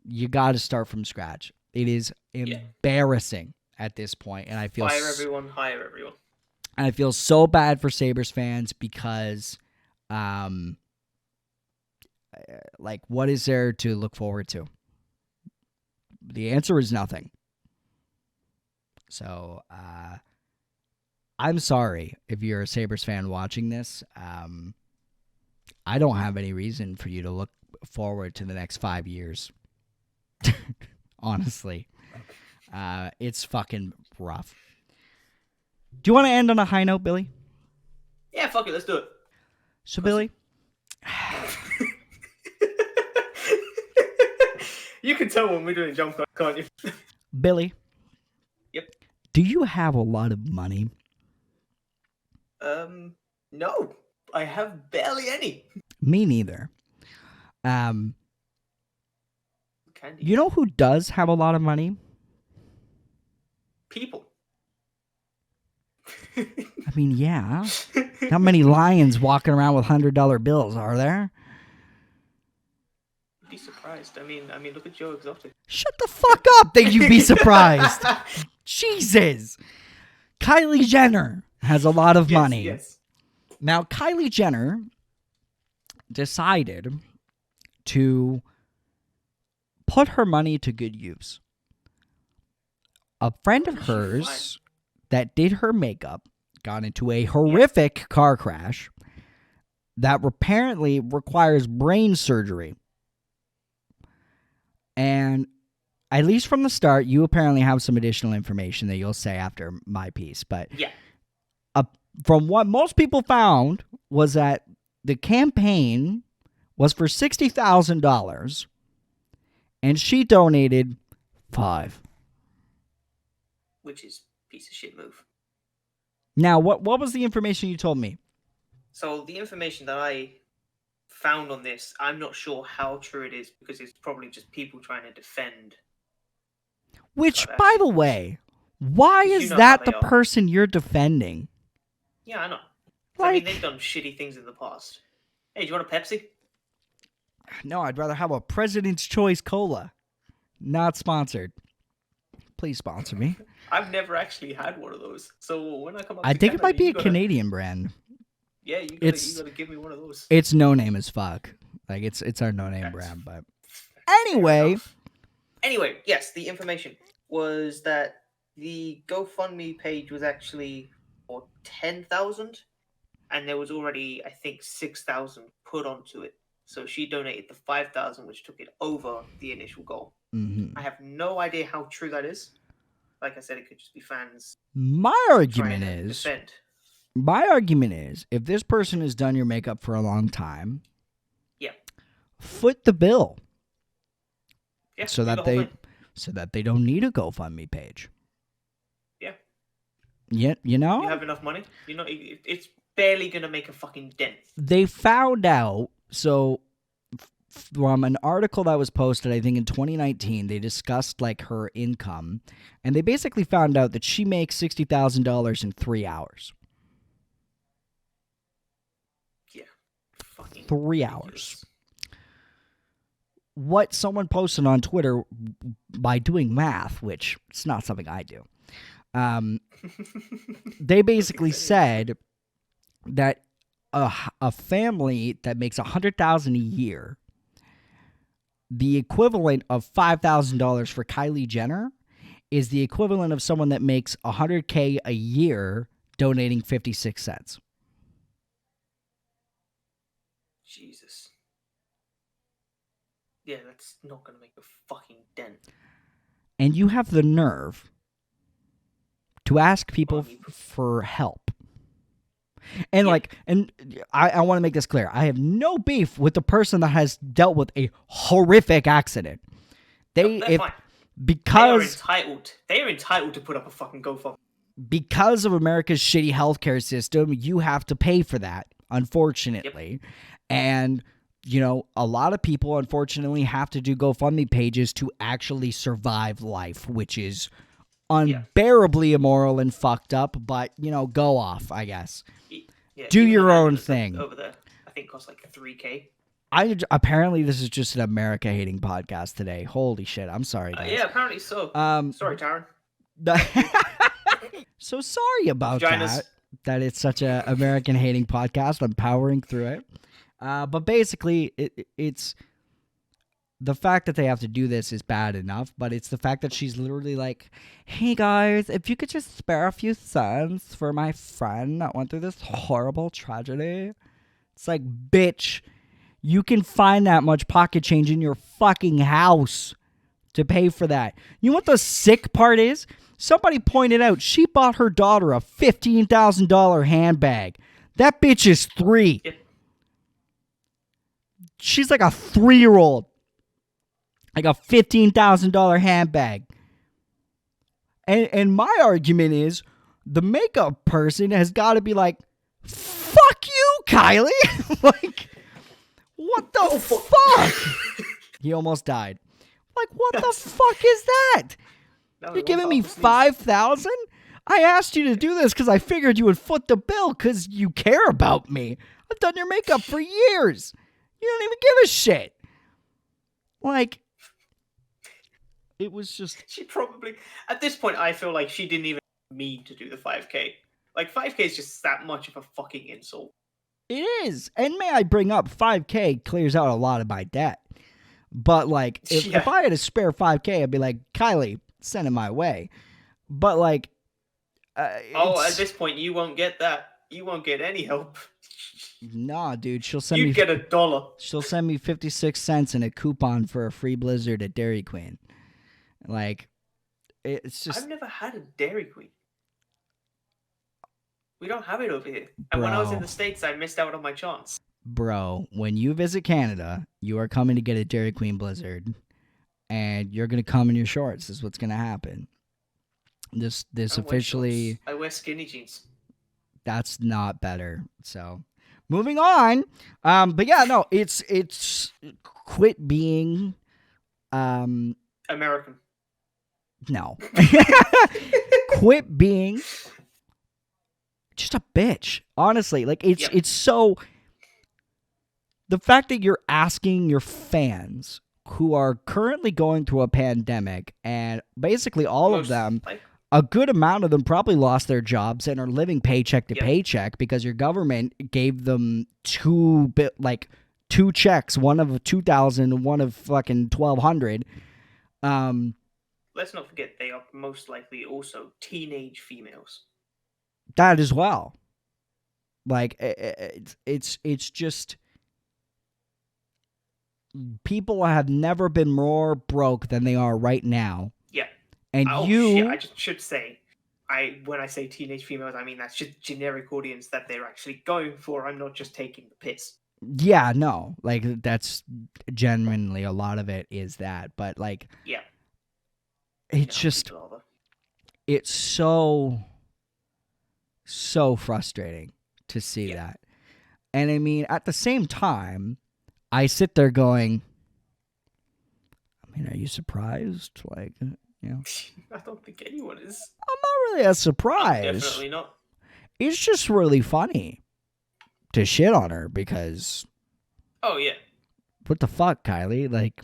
You got to start from scratch. It is embarrassing at this point, and I feel fire everyone, hire everyone. And I feel so bad for Sabres fans because, like, what is there to look forward to? The answer is nothing. So, I'm sorry if you're a Sabres fan watching this. I don't have any reason for you to look forward to the next 5 years. Honestly. It's fucking rough. Do you want to end on a high note, Billy? Yeah, fuck it, let's do it. So, Billy... You can tell when we're doing jump cut, can't you? Billy. Yep. Do you have a lot of money? No. I have barely any. Me neither. You know who does have a lot of money? People. I mean, yeah. Not many lions walking around with $100 bills, are there? Be surprised. I mean, look at Joe Exotic. Shut the fuck up that you'd be surprised. Jesus. Kylie Jenner has a lot of money. Yes. Now, Kylie Jenner decided to put her money to good use. A friend of hers that did her makeup got into a horrific car crash that apparently requires brain surgery. And at least from the start, you apparently have some additional information that you'll say after my piece. But from what most people found was that the campaign was for $60,000 and she donated $5,000. Which is a piece of shit move. Now, what was the information you told me? So the information that I found on this, I'm not sure how true it is because it's probably just people trying to defend. Which, by the way, why is that the person you're defending? Yeah, I know. I mean, they've done shitty things in the past. Hey, do you want a Pepsi? No, I'd rather have a President's Choice Cola. Not sponsored. Please sponsor me. I've never actually had one of those. So when I come up I to think Canada, it might be a Canadian brand. Yeah, you gotta give me one of those. It's no name as fuck. Like it's our no name brand, but anyway. Anyway, yes, the information was that the GoFundMe page was actually for 10,000, and there was already, I think, 6,000 put onto it. So she donated the 5,000, which took it over the initial goal. Mm-hmm. I have no idea how true that is. Like I said, it could just be fans. My argument is, if this person has done your makeup for a long time, foot the bill. Yeah, so that they don't need a GoFundMe page. Yeah. Yeah, you know? You have enough money. You know, it's barely gonna make a fucking dent. They found out, so from an article that was posted, I think in 2019, they discussed like her income, and they basically found out that she makes $60,000 in 3 hours. Yeah. Fucking 3 hours. What someone posted on Twitter by doing math, which it's not something I do. They basically said that a family that makes $100,000 a year the equivalent of $5,000 for Kylie Jenner is the equivalent of someone that makes $100K a year donating 56 cents. Jesus. Yeah, that's not going to make a fucking dent. And you have the nerve to ask people for help. And I want to make this clear. I have no beef with the person that has dealt with a horrific accident. They're fine. Because they are entitled to put up a fucking GoFundMe. Because of America's shitty healthcare system, you have to pay for that, unfortunately. Yep. And, a lot of people, unfortunately, have to do GoFundMe pages to actually survive life, which is unbearably immoral and fucked up, but, go off, I guess. Yeah, do your own thing. Over there, I think it costs like $3K. Apparently this is just an America-hating podcast today. Holy shit, I'm sorry, guys. Yeah, apparently so. Sorry, Taron. So sorry about that it's such a American-hating podcast. I'm powering through it. But basically, it's the fact that they have to do this is bad enough, but it's the fact that she's literally like, hey guys, if you could just spare a few cents for my friend that went through this horrible tragedy. It's like, bitch, you can find that much pocket change in your fucking house to pay for that. You know what the sick part is? Somebody pointed out she bought her daughter a $15,000 handbag. That bitch is 3. Yep. She's like a 3-year-old. Like a $15,000 handbag. And my argument is the makeup person has got to be like, fuck you, Kylie. Like, what the fuck? He almost died. Like, what the fuck is that? You're giving me $5,000? I asked you to do this because I figured you would foot the bill because you care about me. I've done your makeup for years. You don't even give a shit. Like, it was just... She probably... At this point, I feel like she didn't even mean to do the 5K. Like, 5K is just that much of a fucking insult. It is. And may I bring up, 5K clears out a lot of my debt. But, like, if I had a spare 5K, I'd be like, Kylie, send it my way. But, like... at this point, you won't get that. You won't get any help. Nah, dude, she'll send me... You'd get $1. She'll send me 56 cents and a coupon for a free Blizzard at Dairy Queen. Like, it's just... I've never had a Dairy Queen. We don't have it over here. And when I was in the States, I missed out on my chance. Bro, when you visit Canada, you are coming to get a Dairy Queen Blizzard, and you're going to come in your shorts. This is what's going to happen. This officially... I wear skinny jeans. That's not better. So, moving on. But yeah, no, it's quit being American. No. Quit being just a bitch. Honestly, like it's so... The fact that you're asking your fans who are currently going through a pandemic, and basically all of them, a good amount of them probably lost their jobs and are living paycheck to paycheck because your government gave them two checks, one of $2,000 and one of fucking $1,200. Let's not forget they are most likely also teenage females. That as well. Like it's just... People have never been more broke than they are right now. Yeah. And I just should say, when I say teenage females, I mean that's just generic audience that they're actually going for. I'm not just taking the piss. Yeah, no. Like, that's genuinely a lot of it is that. But, like... Yeah. It's just... It's so frustrating to see that. And, I mean, at the same time... I sit there going, I mean, are you surprised? Like, you know. I don't think anyone is. I'm not really as surprised. Definitely not. It's just really funny to shit on her because... Oh, yeah. What the fuck, Kylie? Like,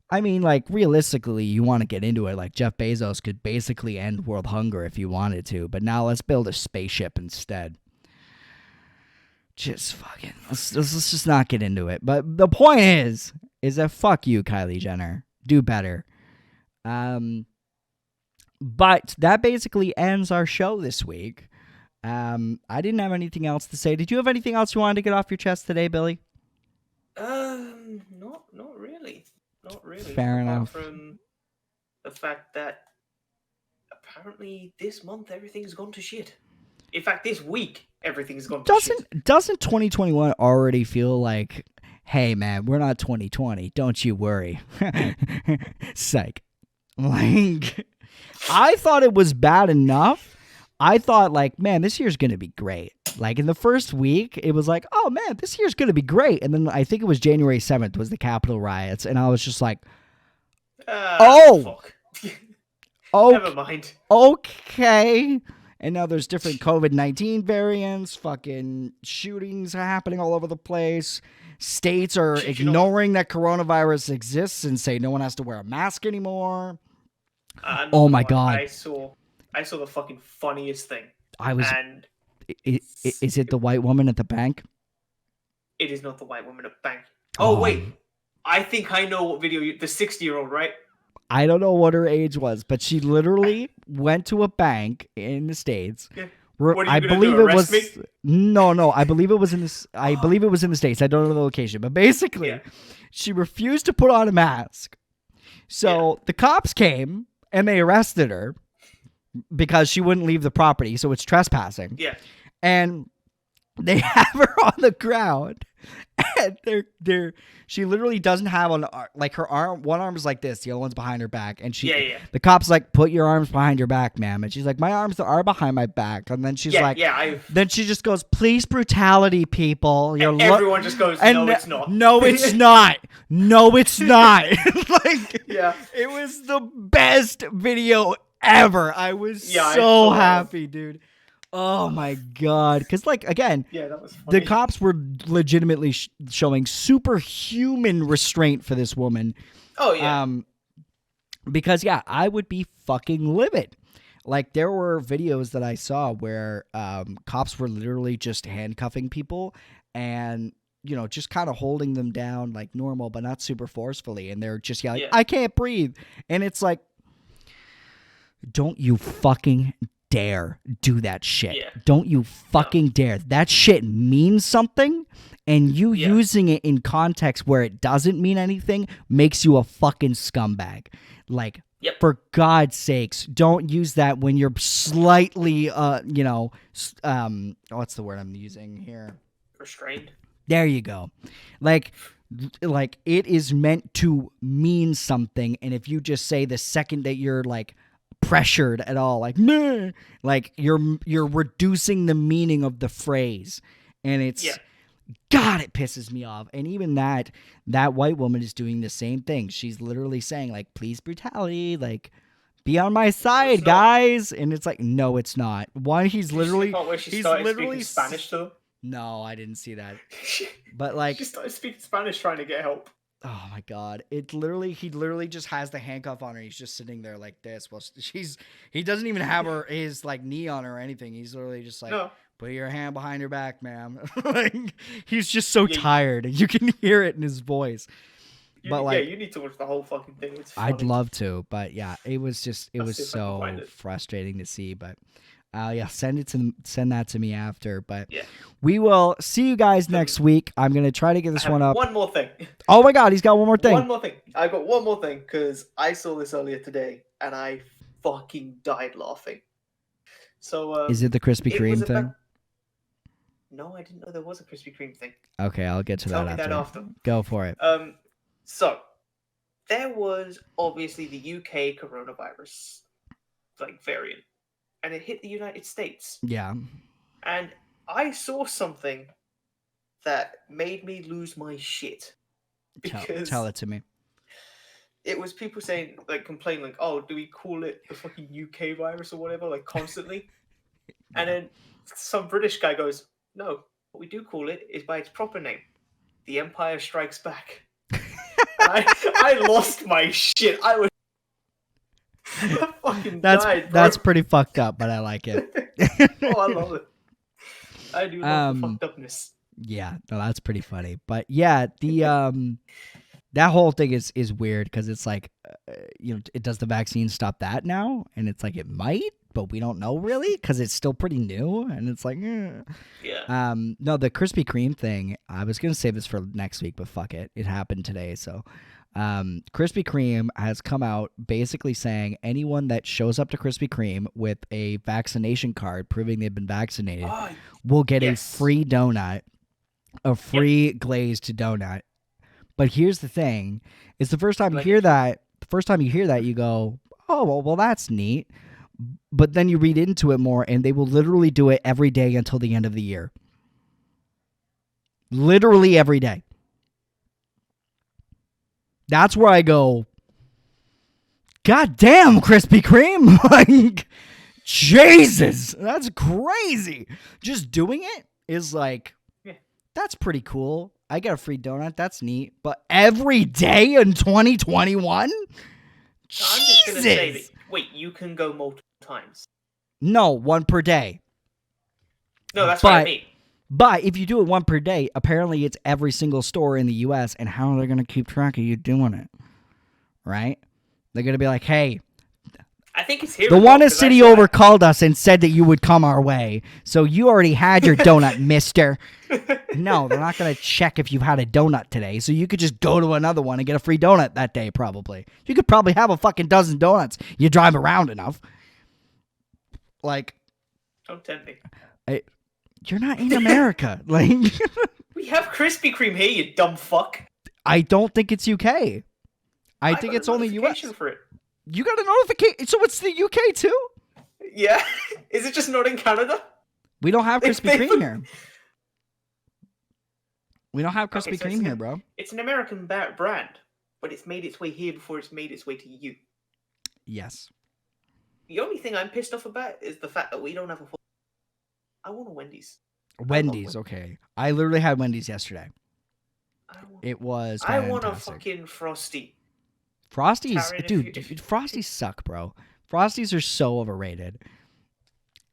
I mean, like, realistically, you want to get into it. Like, Jeff Bezos could basically end world hunger if he wanted to. But now let's build a spaceship instead. Just fucking let's just not get into it. But the point is is a fuck you, Kylie Jenner. Do better. But that basically ends our show this week. I didn't have anything else to say. Did you have anything else you wanted to get off your chest today, Billy? Not really. Not really. Fair Apart enough. from the fact that apparently this month everything's gone to shit. In fact, this week everything's gone to shit. Doesn't 2021 already feel like, hey man, we're not 2020, don't you worry. Psych. Like, I thought it was bad enough. I thought, like, man, this year's going to be great. Like, in the first week, it was like, oh, man, this year's going to be great. And then I think it was January 7th was the Capitol riots. And I was just like, fuck. Never mind. Okay. And now there's different COVID-19 variants. Fucking shootings are happening all over the place. States are ignoring that coronavirus exists and say no one has to wear a mask anymore. Oh my God. I saw the fucking funniest thing. Is it the white woman at the bank? It is not the white woman at the bank. Oh, wait. I think I know what video the 60-year-old, right? I don't know what her age was, but she literally went to a bank in the States. Yeah. What are you gonna do, arrest me? No. I believe it was in this. I believe it was in the States. I don't know the location, but basically, she refused to put on a mask. So the cops came and they arrested her because she wouldn't leave the property. So it's trespassing. Yeah. And they have her on the ground. And she literally doesn't have like her arm. One arm is like this, the other one's behind her back, and the cop's like, "Put your arms behind your back, ma'am." And she's like, "My arms are behind my back." And then she's then she just goes, "Police brutality, people." Everyone just goes, "No, it's not. No, it's not. No, it's not." Like, it was the best video ever. I was so happy, dude. Oh my God. Because, like, again, that was funny. The cops were legitimately showing superhuman restraint for this woman. Oh, yeah. Because, I would be fucking livid. Like, there were videos that I saw where cops were literally just handcuffing people and, you know, just kind of holding them down like normal, but not super forcefully. And they're just yelling, "I can't breathe." And it's like, don't you fucking dare do that shit. Don't you fucking dare. That shit means something, and you using it in context where it doesn't mean anything makes you a fucking scumbag. Like, for God's sakes, don't use that when you're slightly what's the word I'm using here? Restrained. There you go. Like it is meant to mean something, and if you just say the second that you're like pressured at all, like, nah, like you're reducing the meaning of the phrase, and it's God, it pisses me off. And even that white woman is doing the same thing. She's literally saying, like, "Police brutality, like, be on my side, guys." And it's like, no, it's not. One, he's literally speaking Spanish to them. No, I didn't see that. But like, she started speaking Spanish trying to get help. Oh my God! He literally just has the handcuff on her. He's just sitting there like this. Well, he doesn't even have his like knee on her or anything. He's literally just like, "Put your hand behind your back, ma'am." Like, he's just so tired. You can hear it in his voice. You need to watch the whole fucking thing. It's funny. I'd love to, but it was so frustrating to see. But send that to me after. But we will see you guys next week. I'm gonna try to get this one up. One more thing. Oh my God, he's got one more thing. One more thing. I got one more thing because I saw this earlier today and I fucking died laughing. So is it the Krispy Kreme thing? No, I didn't know there was a Krispy Kreme thing. Okay, I'll get to Tell that me after. That after. Go for it. So there was obviously the UK coronavirus variant, and it hit the United States. Yeah. And I saw something that made me lose my shit. Because tell it to me. It was people saying, like, complaining, like, "Oh, do we call it the fucking UK virus or whatever?" Like, constantly. And then some British guy goes, "No, what we do call it is by its proper name, The Empire Strikes Back." I lost my shit. I fucking died, bro. That's pretty fucked up, but I like it. Oh, I love it. I do love the fucked upness. Yeah, no, that's pretty funny. But yeah, the that whole thing is weird because it's like, does the vaccine stop that now? And it's like it might, but we don't know really because it's still pretty new. And it's like, Yeah. no, the Krispy Kreme thing. I was gonna save this for next week, but fuck it, it happened today. So, Krispy Kreme has come out basically saying anyone that shows up to Krispy Kreme with a vaccination card proving they've been vaccinated will get a free donut, a free glazed donut. But here's the thing: it's the first time you hear that. The first time you hear that, you go, "Oh, well, that's neat." But then you read into it more, and they will literally do it every day until the end of the year. Literally every day. That's where I go, God damn, Krispy Kreme! Like, Jesus, that's crazy. Just doing it is like, that's pretty cool. I got a free donut. That's neat. But every day in 2021? I'm just going to say that, wait, you can go multiple times. No, one per day. No, that's what I mean. But if you do it one per day, apparently it's every single store in the U.S., and how are they going to keep track of you doing it? Right? They're going to be like, hey, I think it's here. The one a city over called us and said that you would come our way, so you already had your donut, mister. No, they're not going to check if you've had a donut today, so you could just go to another one and get a free donut that day, probably. You could probably have a fucking dozen donuts. You drive around enough. Like, don't tempt me. You're not in America. Like, we have Krispy Kreme here, you dumb fuck. I don't think it's UK. I think it's only US. For it. You got a notification, so it's the UK too? Yeah. Is it just not in Canada? We don't have Krispy Kreme here. We don't have Krispy Kreme here, bro. It's an American brand, but it's made its way here before it's made its way to you. Yes. The only thing I'm pissed off about is the fact that we don't have a full... I want a Wendy's. Wendy's, okay. I literally had Wendy's yesterday. It was fantastic. I want a fucking Frosty. Frosties, dude, Frosties suck, bro. Frosties are so overrated.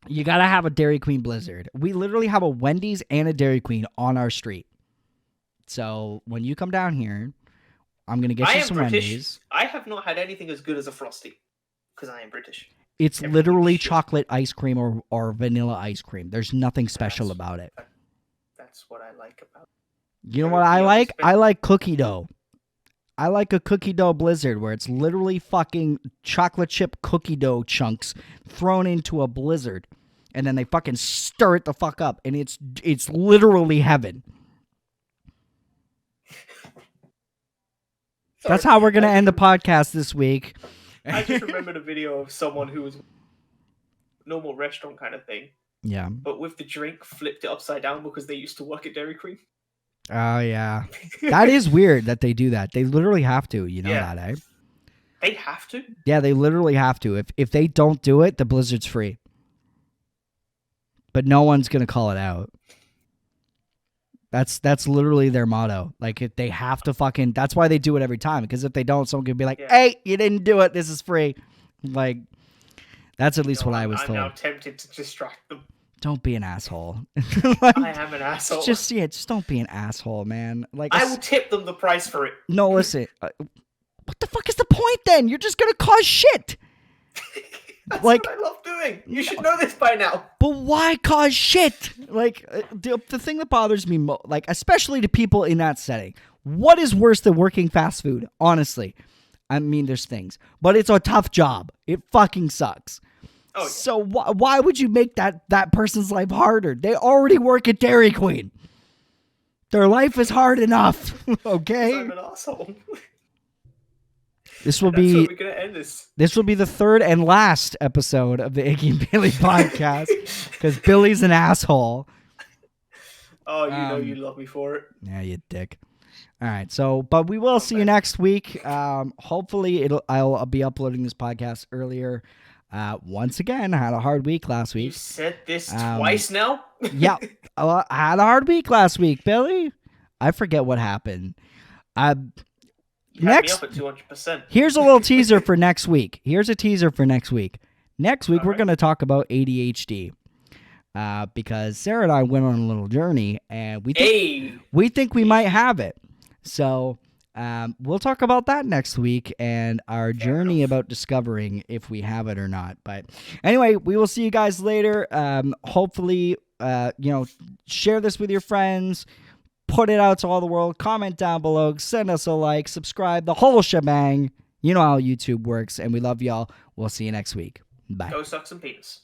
You gotta have a Dairy Queen Blizzard. We literally have a Wendy's and a Dairy Queen on our street. So when you come down here, I'm gonna get you some Wendy's. I have not had anything as good as a Frosty because I am British. It's literally chocolate ice cream or vanilla ice cream. There's nothing special about it. That's what I like about it. You know what I like? I like cookie dough. I like a cookie dough Blizzard where it's literally fucking chocolate chip cookie dough chunks thrown into a Blizzard. And then they fucking stir it the fuck up. And it's literally heaven. That's how we're going to end the podcast this week. I just remembered a video of someone who was normal restaurant kind of thing. Yeah. But with the drink, flipped it upside down because they used to work at Dairy Queen. Oh, yeah. That is weird that they do that. They literally have to. You know that, eh? They have to? Yeah, they literally have to. If they don't do it, the Blizzard's free. But no one's going to call it out. That's literally their motto. Like, if they have to fucking... That's why they do it every time. Because if they don't, someone could be like, hey, you didn't do it. This is free. Like, that's at least what I was told. I'm now tempted to distract them. Don't be an asshole. Like, I am an asshole. Just don't be an asshole, man. Like, I will tip them the price for it. No, listen. What the fuck is the point then? You're just gonna cause shit. That's what I love doing. You should know this by now. But why cause shit? Like, the thing that bothers me, like, especially to people in that setting, what is worse than working fast food? Honestly, I mean, there's things, but it's a tough job. It fucking sucks. Oh, yeah. So why would you make that person's life harder? They already work at Dairy Queen. Their life is hard enough. Okay. I'm an asshole. This will be. We're gonna end this. This will be the third and last episode of the Iggy and Billy podcast because Billy's an asshole. Oh, you know you love me for it. Yeah, you dick. All right, but we will see you next week. Hopefully, I'll be uploading this podcast earlier. Once again, I had a hard week last week. You said this twice now? Yeah, I had a hard week last week, Billy. I forget what happened. You had me up at 200%. Here's a little teaser for next week. Next week, we're going to talk about ADHD. Because Sarah and I went on a little journey, and we think we might have it. So we'll talk about that next week and our journey about discovering if we have it or not. But anyway, we will see you guys later. Hopefully, share this with your friends. Put it out to all the world. Comment down below. Send us a like. Subscribe. The whole shebang. You know how YouTube works. And we love y'all. We'll see you next week. Bye. Go suck some penis.